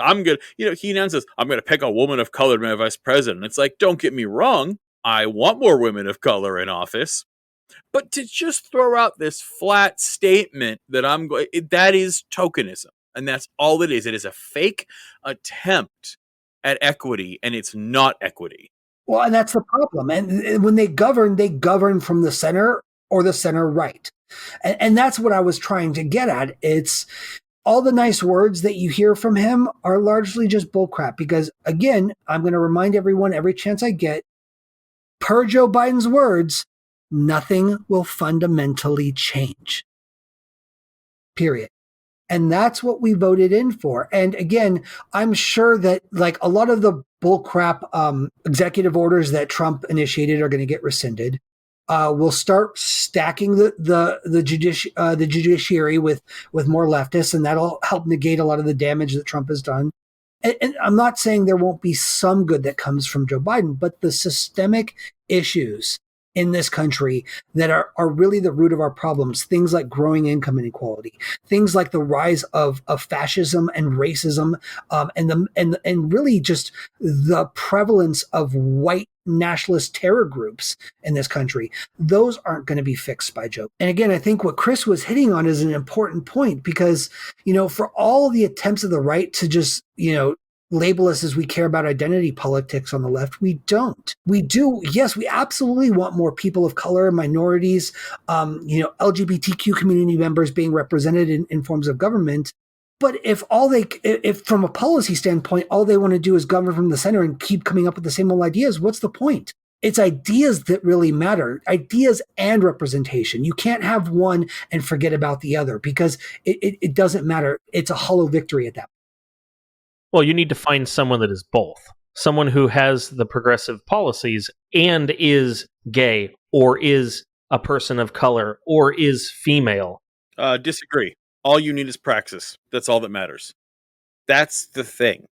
He announces, I'm gonna pick a woman of color to be my vice president. It's like, don't get me wrong, I want more women of color in office. But to just throw out this flat statement that that is tokenism. And that's all it is. It is a fake attempt at equity, and it's not equity. Well, and that's the problem. And when they govern from the center or the center right. And that's what I was trying to get at. It's all the nice words that you hear from him are largely just bullcrap. Because, again, I'm going to remind everyone every chance I get, per Joe Biden's words, nothing will fundamentally change. Period. And that's what we voted in for. And again, I'm sure that like a lot of the bullcrap executive orders that Trump initiated are going to get rescinded. We'll start stacking the judiciary with more leftists, and that'll help negate a lot of the damage that Trump has done. And I'm not saying there won't be some good that comes from Joe Biden, but the systemic issues in this country that are really the root of our problems, things like growing income inequality, things like the rise of fascism and racism, and really just the prevalence of white nationalist terror groups in this country. Those aren't going to be fixed by Joe. And again, I think what Chris was hitting on is an important point because, you know, for all the attempts of the right to just, you know, label us as we care about identity politics on the left. We don't. We do. Yes, we absolutely want more people of color, minorities, LGBTQ community members being represented in forms of government. But if from a policy standpoint, all they want to do is govern from the center and keep coming up with the same old ideas, what's the point? It's ideas that really matter, ideas and representation. You can't have one and forget about the other because it doesn't matter. It's a hollow victory at that point. Well, you need to find someone that is both. Someone who has the progressive policies and is gay or is a person of color or is female. Disagree. All you need is praxis. That's all that matters. That's the thing.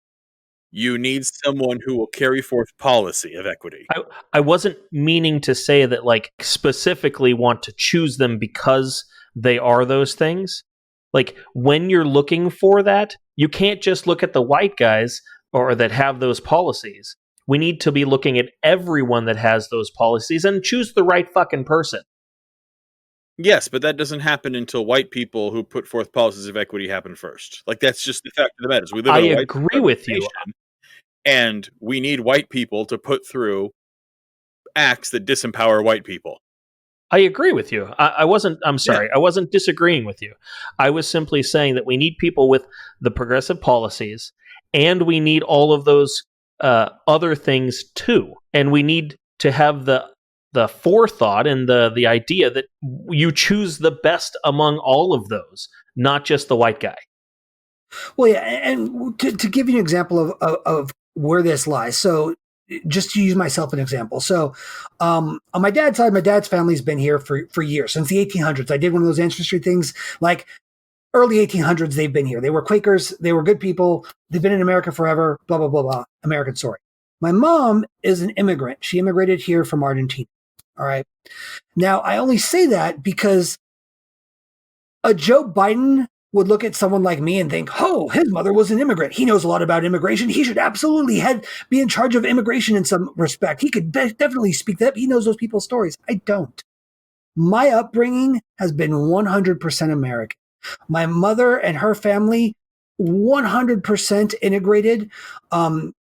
You need someone who will carry forth policy of equity. I wasn't meaning to say that, like, specifically want to choose them because they are those things. Like, when you're looking for that, you can't just look at the white guys or that have those policies. We need to be looking at everyone that has those policies and choose the right fucking person. Yes, but that doesn't happen until white people who put forth policies of equity happen first. Like, that's just the fact of the matter. We live in a white agree with you. And we need white people to put through acts that disempower white people. I agree with you. I wasn't disagreeing with you. I was simply saying that we need people with the progressive policies, and we need all of those other things too. And we need to have the forethought and the idea that you choose the best among all of those, not just the white guy. Well, yeah, and to give you an example of where this lies. So just to use myself an example. So on my dad's side, my dad's family's been here for years, since the 1800s. I did one of those ancestry things, like early 1800s, they've been here. They were Quakers. They were good people. They've been in America forever, blah, blah, blah, blah. American story. My mom is an immigrant. She immigrated here from Argentina. All right. Now, I only say that because a Joe Biden would look at someone like me and think, oh, his mother was an immigrant. He knows a lot about immigration. He should absolutely be in charge of immigration in some respect. He could definitely speak that. He knows those people's stories. I don't. My upbringing has been 100% American. My mother and her family, 100% integrated.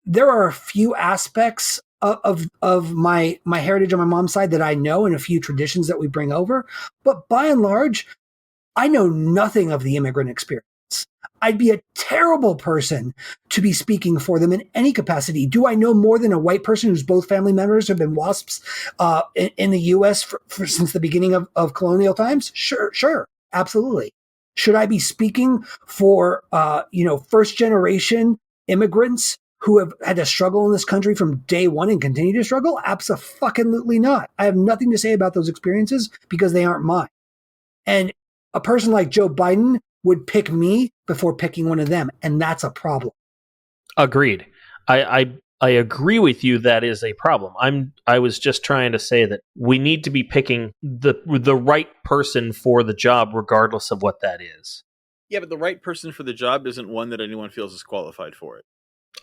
There are a few aspects of my heritage on my mom's side that I know, and a few traditions that we bring over. But by and large, I know nothing of the immigrant experience. I'd be a terrible person to be speaking for them in any capacity. Do I know more than a white person whose both family members have been WASPs in the U.S. since the beginning of colonial times? Sure, absolutely. Should I be speaking for first generation immigrants who have had to struggle in this country from day one and continue to struggle? Abso-fucking-lutely not. I have nothing to say about those experiences because they aren't mine. And a person like Joe Biden would pick me before picking one of them, and that's a problem. Agreed. I agree with you. That is a problem. I was just trying to say that we need to be picking the right person for the job, regardless of what that is. Yeah, but the right person for the job isn't one that anyone feels is qualified for it.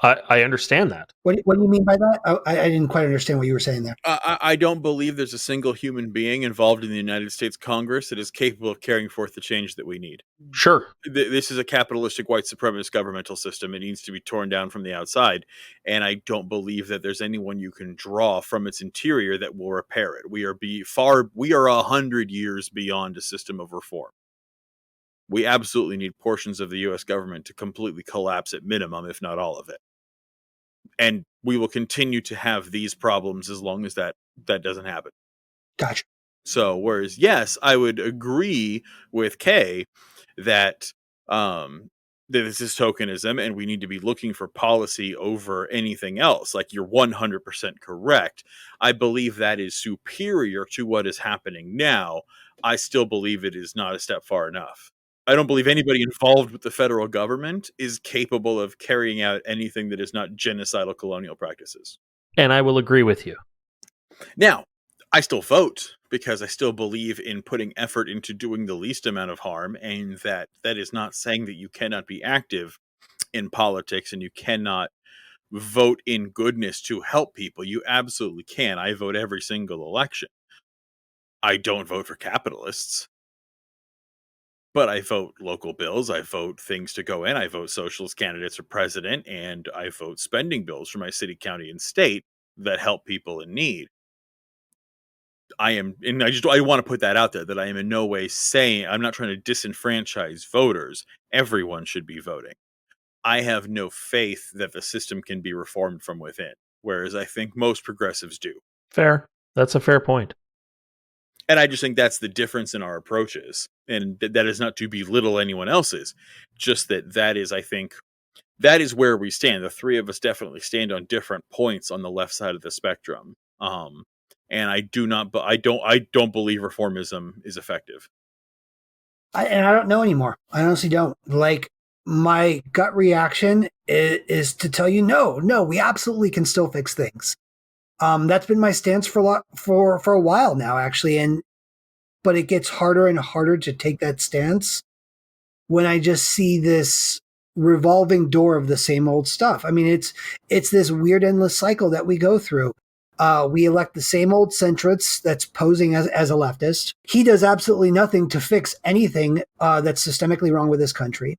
I understand that. What do you mean by that? I didn't quite understand what you were saying there. I don't believe there's a single human being involved in the United States Congress that is capable of carrying forth the change that we need. Sure. This is a capitalistic white supremacist governmental system. It needs to be torn down from the outside. And I don't believe that there's anyone you can draw from its interior that will repair it. We are 100 years beyond a system of reform. We absolutely need portions of the U.S. government to completely collapse at minimum, if not all of it. And we will continue to have these problems as long as that doesn't happen. Gotcha. So, whereas, yes, I would agree with Kay that this is tokenism and we need to be looking for policy over anything else. Like, you're 100% correct. I believe that is superior to what is happening now. I still believe it is not a step far enough. I don't believe anybody involved with the federal government is capable of carrying out anything that is not genocidal colonial practices. And I will agree with you. Now, I still vote because I still believe in putting effort into doing the least amount of harm, and that is not saying that you cannot be active in politics and you cannot vote in goodness to help people. You absolutely can. I vote every single election. I don't vote for capitalists. But I vote local bills, I vote things to go in, I vote socialist candidates for president, and I vote spending bills for my city, county, and state that help people in need. I want to put that out there, that I am in no way saying, I'm not trying to disenfranchise voters. Everyone should be voting. I have no faith that the system can be reformed from within, whereas I think most progressives do. Fair. That's a fair point. And I just think that's the difference in our approaches. And that is not to belittle anyone else's. Just that is, I think, that is where we stand. The three of us definitely stand on different points on the left side of the spectrum. And I don't believe reformism is effective. I don't know anymore. I honestly don't. Like, my gut reaction is to tell you, no, we absolutely can still fix things. That's been my stance for a while now, actually, but it gets harder and harder to take that stance when I just see this revolving door of the same old stuff. I mean, it's this weird endless cycle that we go through. We elect the same old centrist that's posing as a leftist. He does absolutely nothing to fix anything that's systemically wrong with this country.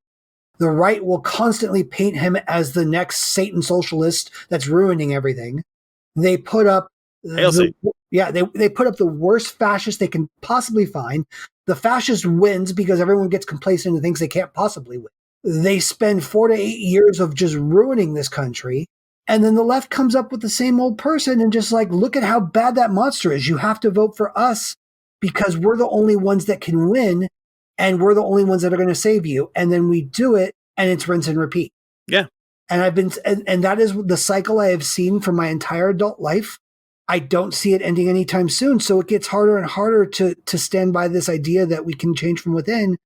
The right will constantly paint him as the next Satan socialist that's ruining everything. They put up they put up the worst fascist they can possibly find. The fascist wins because everyone gets complacent and thinks they can't possibly win. They spend 4 to 8 years of just ruining this country. And then the left comes up with the same old person and just like, look at how bad that monster is. You have to vote for us because we're the only ones that can win and we're the only ones that are going to save you. And then we do it and it's rinse and repeat. Yeah. And that is the cycle I have seen for my entire adult life. I don't see it ending anytime soon. So it gets harder and harder to stand by this idea that we can change from within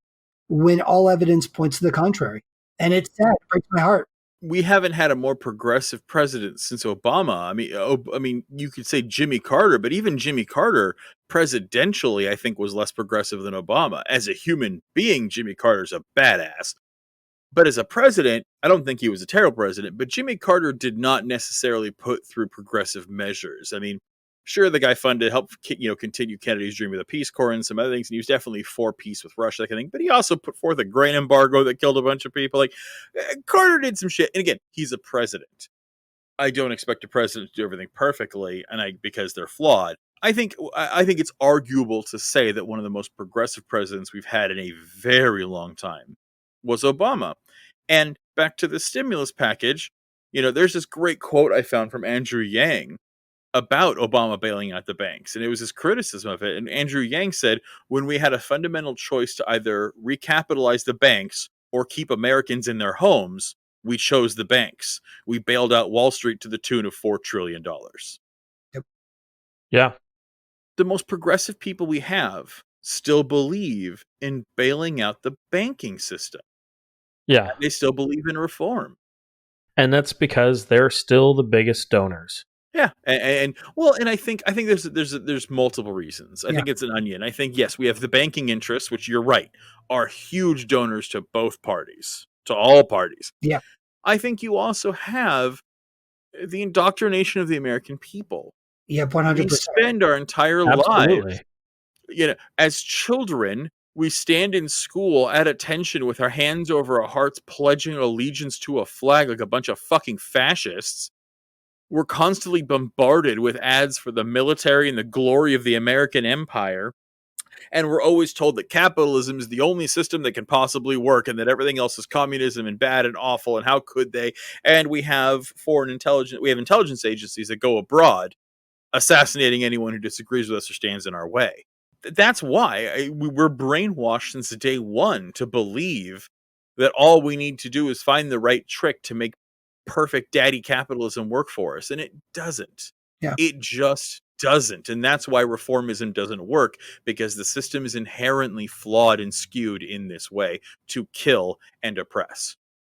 when all evidence points to the contrary. And it's sad. It breaks my heart. We haven't had a more progressive president since Obama. I mean, you could say Jimmy Carter, but even Jimmy Carter, presidentially, I think was less progressive than Obama. As a human being, Jimmy Carter's a badass. But as a president, I don't think he was a terrible president, but Jimmy Carter did not necessarily put through progressive measures. I mean, sure, the guy helped continue Kennedy's dream of the Peace Corps and some other things, and he was definitely for peace with Russia, that kind of thing. But he also put forth a grain embargo that killed a bunch of people. Like, Carter did some shit. And again, he's a president. I don't expect a president to do everything perfectly, because they're flawed. I think it's arguable to say that one of the most progressive presidents we've had in a very long time was Obama. And back to the stimulus package, there's this great quote I found from Andrew Yang about Obama bailing out the banks, and it was his criticism of it. And Andrew Yang said, when we had a fundamental choice to either recapitalize the banks or keep Americans in their homes, we chose the banks. We bailed out Wall Street to the tune of $4 trillion. Yep. Yeah. The most progressive people we have still believe in bailing out the banking system. Yeah. They still believe in reform. And that's because they're still the biggest donors. Yeah. And I think there's multiple reasons. I think it's an onion. I think, yes, we have the banking interests, which you're right, are huge donors to both parties, to all parties. Yeah. I think you also have the indoctrination of the American people. Yeah, 100%. We spend our entire lives, as children, we stand in school at attention with our hands over our hearts, pledging allegiance to a flag like a bunch of fucking fascists. We're constantly bombarded with ads for the military and the glory of the American empire. And we're always told that capitalism is the only system that can possibly work and that everything else is communism and bad and awful. And how could they? And we have intelligence agencies that go abroad assassinating anyone who disagrees with us or stands in our way. That's why we're brainwashed since day one to believe that all we need to do is find the right trick to make perfect daddy capitalism work for us. And it doesn't. Yeah. It just doesn't. And that's why reformism doesn't work, because the system is inherently flawed and skewed in this way to kill and oppress.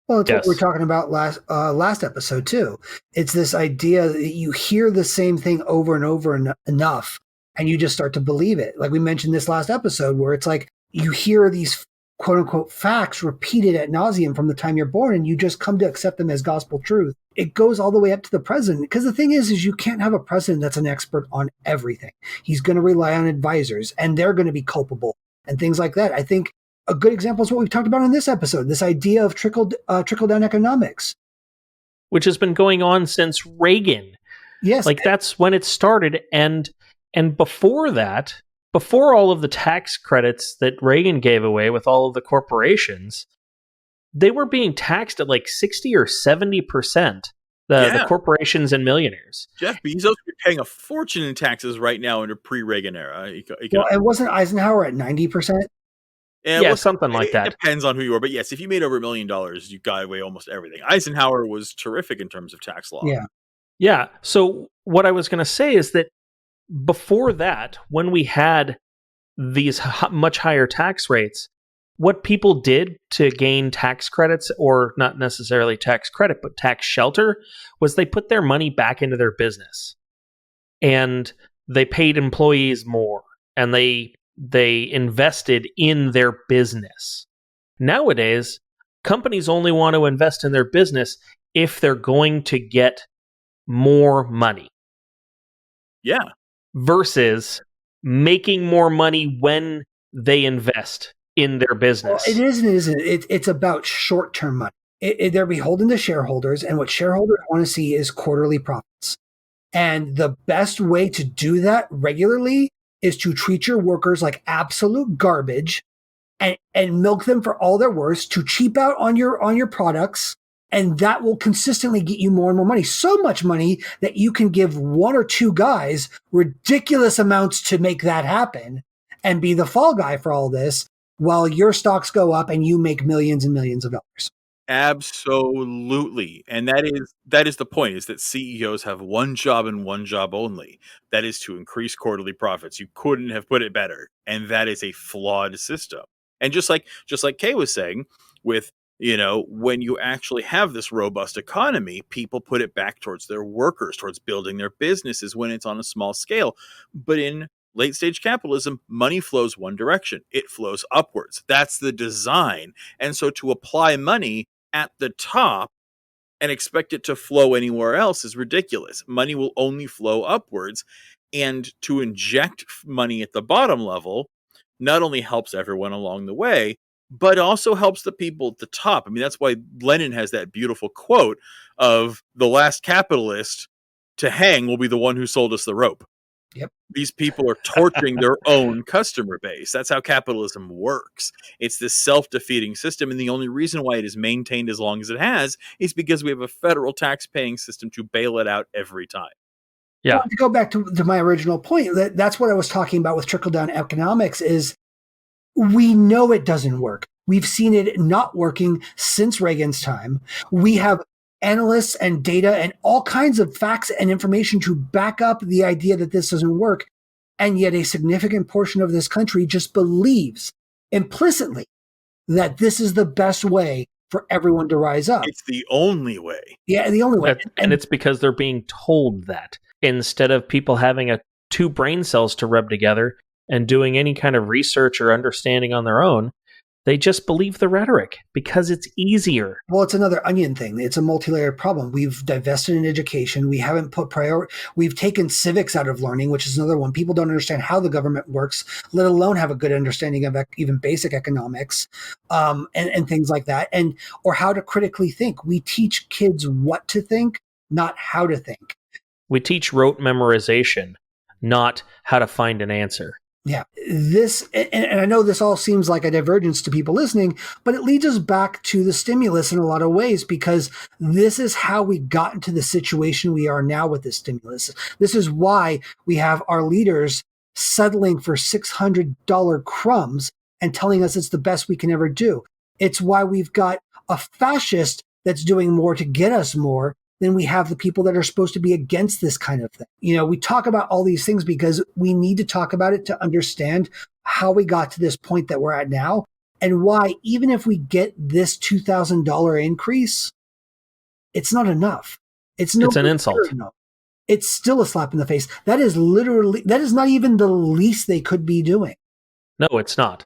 Well, it's what we were talking about last episode too. It's this idea that you hear the same thing over and over enough, and you just start to believe it. Like we mentioned this last episode, where it's like you hear these quote unquote facts repeated ad nauseum from the time you're born, and you just come to accept them as gospel truth. It goes all the way up to the president, because the thing is you can't have a president that's an expert on everything. He's going to rely on advisors, and they're going to be culpable and things like that. I think a good example is what we've talked about in this episode, this idea of trickle-down economics. Which has been going on since Reagan. Yes. Like that's when it started. And before that, before all of the tax credits that Reagan gave away with all of the corporations, they were being taxed at like 60 or 70%. The corporations and millionaires. Jeff Bezos is paying a fortune in taxes right now under pre-Reagan era. Well, and wasn't Eisenhower at 90%? Yeah, something like that. It depends on who you are. But yes, if you made over $1 million, you got away almost everything. Eisenhower was terrific in terms of tax law. Yeah. Yeah. So what I was going to say is that before that, when we had these much higher tax rates, what people did to gain tax credits, or not necessarily tax credit, but tax shelter, was they put their money back into their business. And they paid employees more. And they invested in their business. Nowadays, companies only want to invest in their business if they're going to get more money. Yeah. Versus making more money when they invest in their business. Well, it isn't. It's about short-term money. They're beholden to shareholders, and what shareholders want to see is quarterly profits. And the best way to do that regularly is to treat your workers like absolute garbage and milk them for all they're worth, to cheap out on your products, and that will consistently get you more and more money. So much money that you can give one or two guys ridiculous amounts to make that happen and be the fall guy for all this while your stocks go up and you make millions and millions of dollars. Absolutely. And that is the point, is that CEOs have one job and one job only. That is to increase quarterly profits. You couldn't have put it better. And that is a flawed system. And just like Kay was saying, with, when you actually have this robust economy, people put it back towards their workers, towards building their businesses when it's on a small scale. But in late stage capitalism, money flows one direction. It flows upwards. That's the design. And so to apply money at the top and expect it to flow anywhere else is ridiculous. Money will only flow upwards. And to inject money at the bottom level not only helps everyone along the way, but also helps the people at the top. I mean, that's why Lenin has that beautiful quote of the last capitalist to hang will be the one who sold us the rope. Yep. These people are torturing their own customer base. That's how capitalism works. It's this self-defeating system, and the only reason why it is maintained as long as it has is because we have a federal tax-paying system to bail it out every time. Yeah. To go back to my original point, that's what I was talking about with trickle-down economics, is we know it doesn't work. We've seen it not working since Reagan's time. We have analysts and data and all kinds of facts and information to back up the idea that this doesn't work. And yet a significant portion of this country just believes implicitly that this is the best way for everyone to rise up. It's the only way. Yeah, the only way. And it's because they're being told that, instead of people having two brain cells to rub together and doing any kind of research or understanding on their own. They just believe the rhetoric because it's easier. Well, it's another onion thing. It's a multi-layered problem. We've divested in education. We haven't put We've taken civics out of learning, which is another one. People don't understand how the government works, let alone have a good understanding of even basic economics, and things like that, or how to critically think. We teach kids what to think, not how to think. We teach rote memorization, not how to find an answer. Yeah, and I know this all seems like a divergence to people listening, but it leads us back to the stimulus in a lot of ways, because this is how we got into the situation we are now with this stimulus. This is why we have our leaders settling for $600 crumbs and telling us it's the best we can ever do. It's why we've got a fascist that's doing more to get us more than we have the people that are supposed to be against this kind of thing. We talk about all these things because we need to talk about it to understand how we got to this point that we're at now, and why, even if we get this $2,000 increase, it's not enough. It's an insult. Enough. It's still a slap in the face. That is not even the least they could be doing. No, it's not.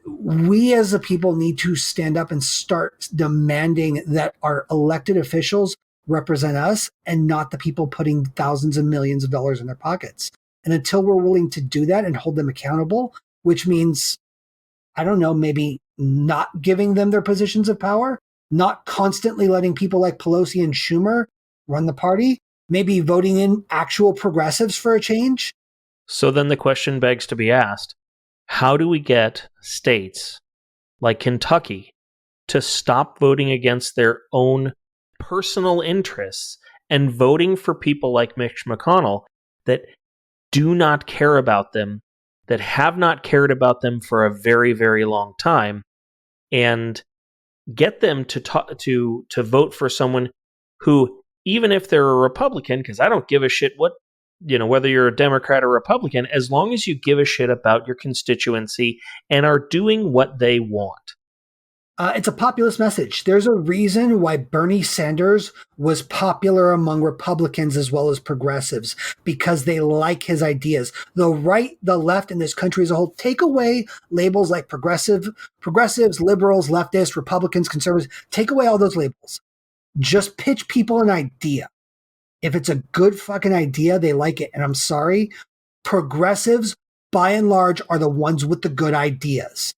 We as a people need to stand up and start demanding that our elected officials represent us and not the people putting thousands and millions of dollars in their pockets. And until we're willing to do that and hold them accountable, which means, I don't know, maybe not giving them their positions of power, not constantly letting people like Pelosi and Schumer run the party, maybe voting in actual progressives for a change. So then the question begs to be asked, how do we get states like Kentucky to stop voting against their own personal interests and voting for people like Mitch McConnell that do not care about them, that have not cared about them for a very, very long time, and get them to vote for someone who, even if they're a Republican, because I don't give a shit whether you're a Democrat or Republican, as long as you give a shit about your constituency and are doing what they want. It's a populist message. There's a reason why Bernie Sanders was popular among Republicans as well as progressives, because they like his ideas. The right, the left, and this country as a whole take away labels like progressives, liberals, leftists, Republicans, conservatives. Take away all those labels. Just pitch people an idea. If it's a good fucking idea, they like it. And I'm sorry, progressives, by and large, are the ones with the good ideas.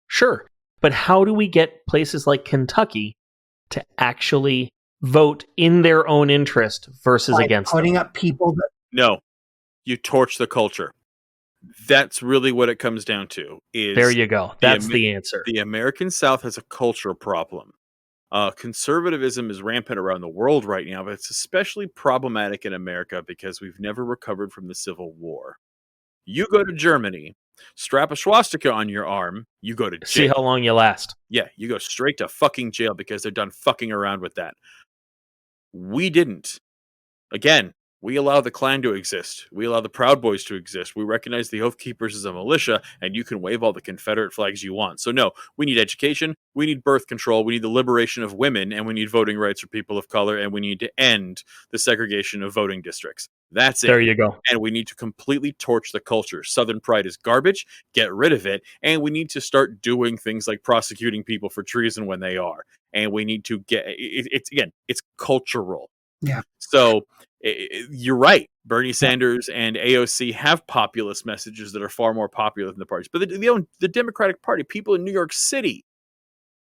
Sure. But how do we get places like Kentucky to actually vote in their own interest versus against putting them? Up people that... No, you torch the culture. That's really what it comes down to. There you go. That's the answer. The American South has a culture problem. Conservatism is rampant around the world right now, but it's especially problematic in America because we've never recovered from the Civil War. You go to Germany, strap a swastika on your arm, you go to jail. See how long you last. Yeah, you go straight to fucking jail because they're done fucking around with that. We didn't. Again, we allow the Klan to exist. We allow the Proud Boys to exist. We recognize the Oath Keepers as a militia, and you can wave all the Confederate flags you want. So no, we need education, we need birth control, we need the liberation of women, and we need voting rights for people of color, and we need to end the segregation of voting districts. That's it. There you go. And we need to completely torch the culture. Southern pride is garbage. Get rid of it. And we need to start doing things like prosecuting people for treason when they are. And we need to get it's cultural. Yeah. So you're right. Bernie Sanders and AOC have populist messages that are far more popular than the parties. But the Democratic Party, people in New York City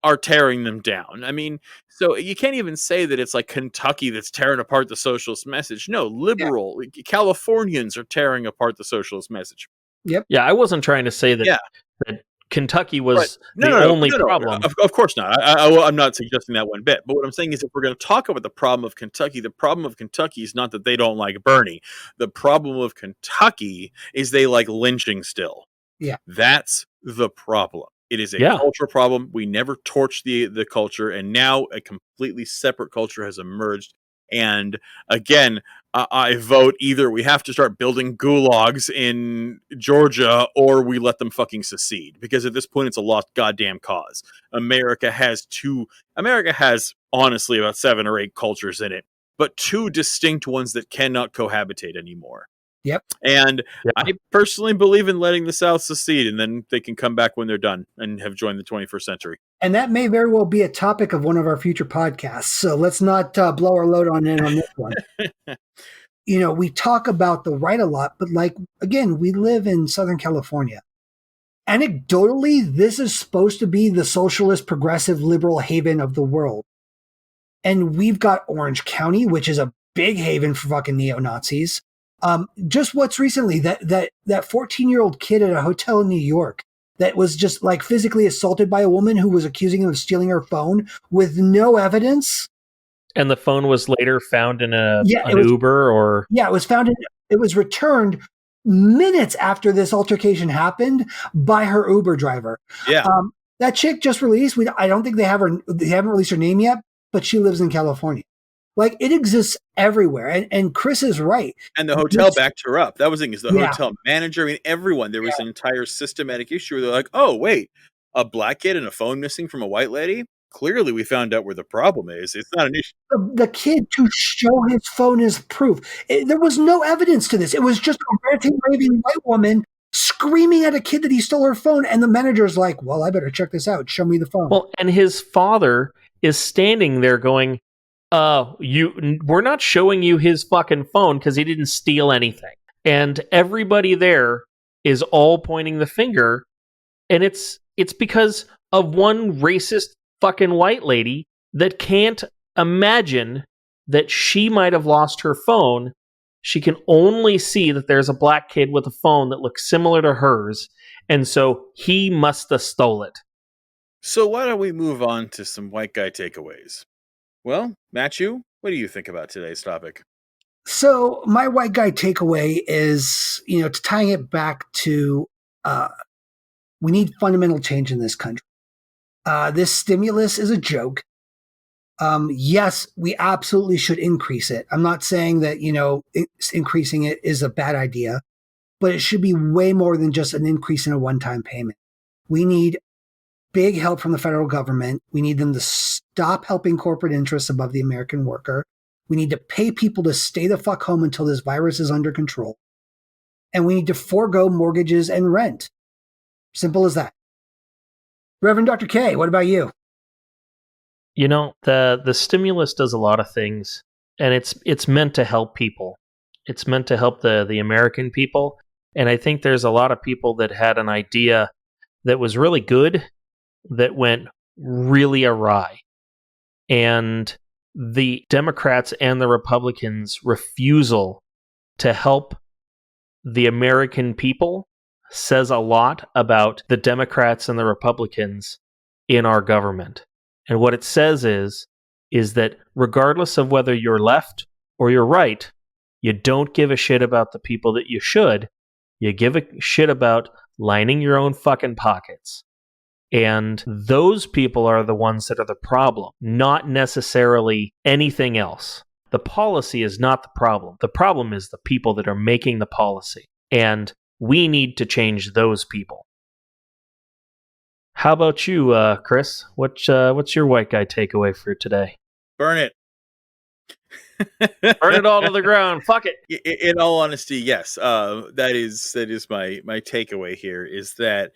are tearing them down. I mean, so you can't even say that it's like Kentucky that's tearing apart the socialist message. No, liberal Californians are tearing apart the socialist message. Yep. Yeah, I wasn't trying to say that, that Kentucky was the only problem. Of course not. I'm not suggesting that one bit. But what I'm saying is if we're going to talk about the problem of Kentucky is not that they don't like Bernie. The problem of Kentucky is they like lynching still. Yeah. That's the problem. It is a cultural problem. We never torched the culture, and now a completely separate culture has emerged. And again, I vote either we have to start building gulags in Georgia or we let them fucking secede. Because at this point, it's a lost goddamn cause. America has honestly about 7 or 8 cultures in it, but 2 distinct ones that cannot cohabitate anymore. Yep. And I personally believe in letting the South secede, and then they can come back when they're done and have joined the 21st century. And that may very well be a topic of one of our future podcasts. So let's not blow our load on this one. We talk about the right a lot, but again, we live in Southern California. Anecdotally, this is supposed to be the socialist, progressive, liberal haven of the world. And we've got Orange County, which is a big haven for fucking neo-Nazis. Just what's recently that 14-year-old kid at a hotel in New York that was just physically assaulted by a woman who was accusing him of stealing her phone with no evidence. And the phone was later found in an Uber or... Yeah, it was returned minutes after this altercation happened by her Uber driver. Yeah. That chick just released. I don't think they haven't released her name yet, but she lives in California. It exists everywhere. And Chris is right. And the hotel backed her up. That was the thing, is the hotel manager, everyone. There was an entire systematic issue where they're like, oh, wait, a black kid and a phone missing from a white lady? Clearly, we found out where the problem is. It's not an issue. The kid to show his phone as proof. There was no evidence to this. It was just a ranting, raving white woman screaming at a kid that he stole her phone. And the manager's like, well, I better check this out. Show me the phone. Well, and his father is standing there going, we're not showing you his fucking phone because he didn't steal anything. And everybody there is all pointing the finger. And it's because of one racist fucking white lady that can't imagine that she might have lost her phone. She can only see that there's a black kid with a phone that looks similar to hers. And so he must have stole it. So why don't we move on to some white guy takeaways? Well, Matthew, what do you think about today's topic? So my white guy takeaway is, tying it back to we need fundamental change in this country. This stimulus is a joke. Yes, we absolutely should increase it. I'm not saying that, increasing it is a bad idea, but it should be way more than just an increase in a one-time payment. We need big help from the federal government. We need them to stop helping corporate interests above the American worker. We need to pay people to stay the fuck home until this virus is under control. And we need to forego mortgages and rent. Simple as that. Reverend Dr. K, what about you? You know, the stimulus does a lot of things, and it's meant to help people. It's meant to help the American people. And I think there's a lot of people that had an idea that was really good that went really awry. And the Democrats and the Republicans' refusal to help the American people says a lot about the Democrats and the Republicans in our government. And what it says is that regardless of whether you're left or you're right, you don't give a shit about the people that you should. You give a shit about lining your own fucking pockets. And those people are the ones that are the problem, not necessarily anything else. The policy is not the problem. The problem is the people that are making the policy. And we need to change those people. How about you, Chris? What's your white guy takeaway for today? Burn it. Burn it all to the ground. Fuck it. In all honesty, yes. That is my takeaway here is that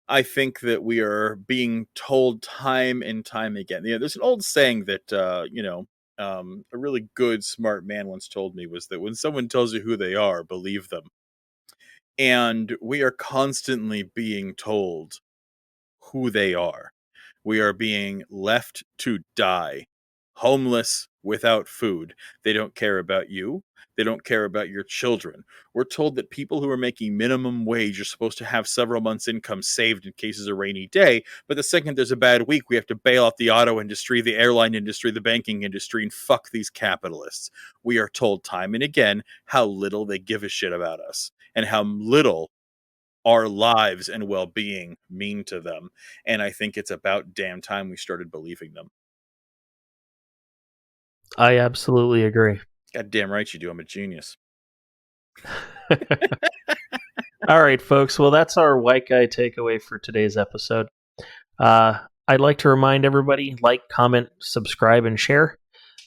I think that we are being told time and time again. There's an old saying that a really good, smart man once told me was that when someone tells you who they are, believe them. And we are constantly being told who they are. We are being left to die, homeless, without food. They don't care about you. They don't care about your children. We're told that people who are making minimum wage are supposed to have several months' income saved in case of a rainy day. But the second there's a bad week, we have to bail out the auto industry, the airline industry, the banking industry, and fuck these capitalists. We are told time and again how little they give a shit about us and how little our lives and well-being mean to them. And I think it's about damn time we started believing them. I absolutely agree. God damn right you do. I'm a genius. All right, folks. Well, that's our white guy takeaway for today's episode. I'd like to remind everybody, like, comment, subscribe, and share.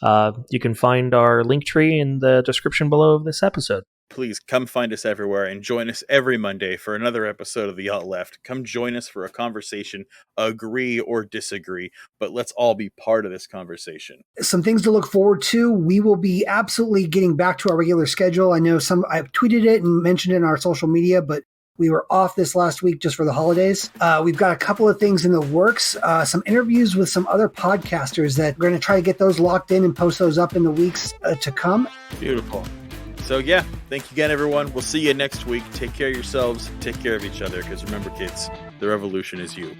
You can find our link tree in the description below of this episode. Please come find us everywhere and join us every Monday for another episode of The Alt Left. Come join us for a conversation, agree or disagree, but let's all be part of this conversation. Some things to look forward to. We will be absolutely getting back to our regular schedule. I know I've tweeted it and mentioned it in our social media, but we were off this last week just for the holidays. We've got a couple of things in the works, some interviews with some other podcasters that we're going to try to get those locked in and post those up in the weeks to come. Beautiful. So yeah, thank you again, everyone. We'll see you next week. Take care of yourselves. Take care of each other. Because remember, kids, the revolution is you.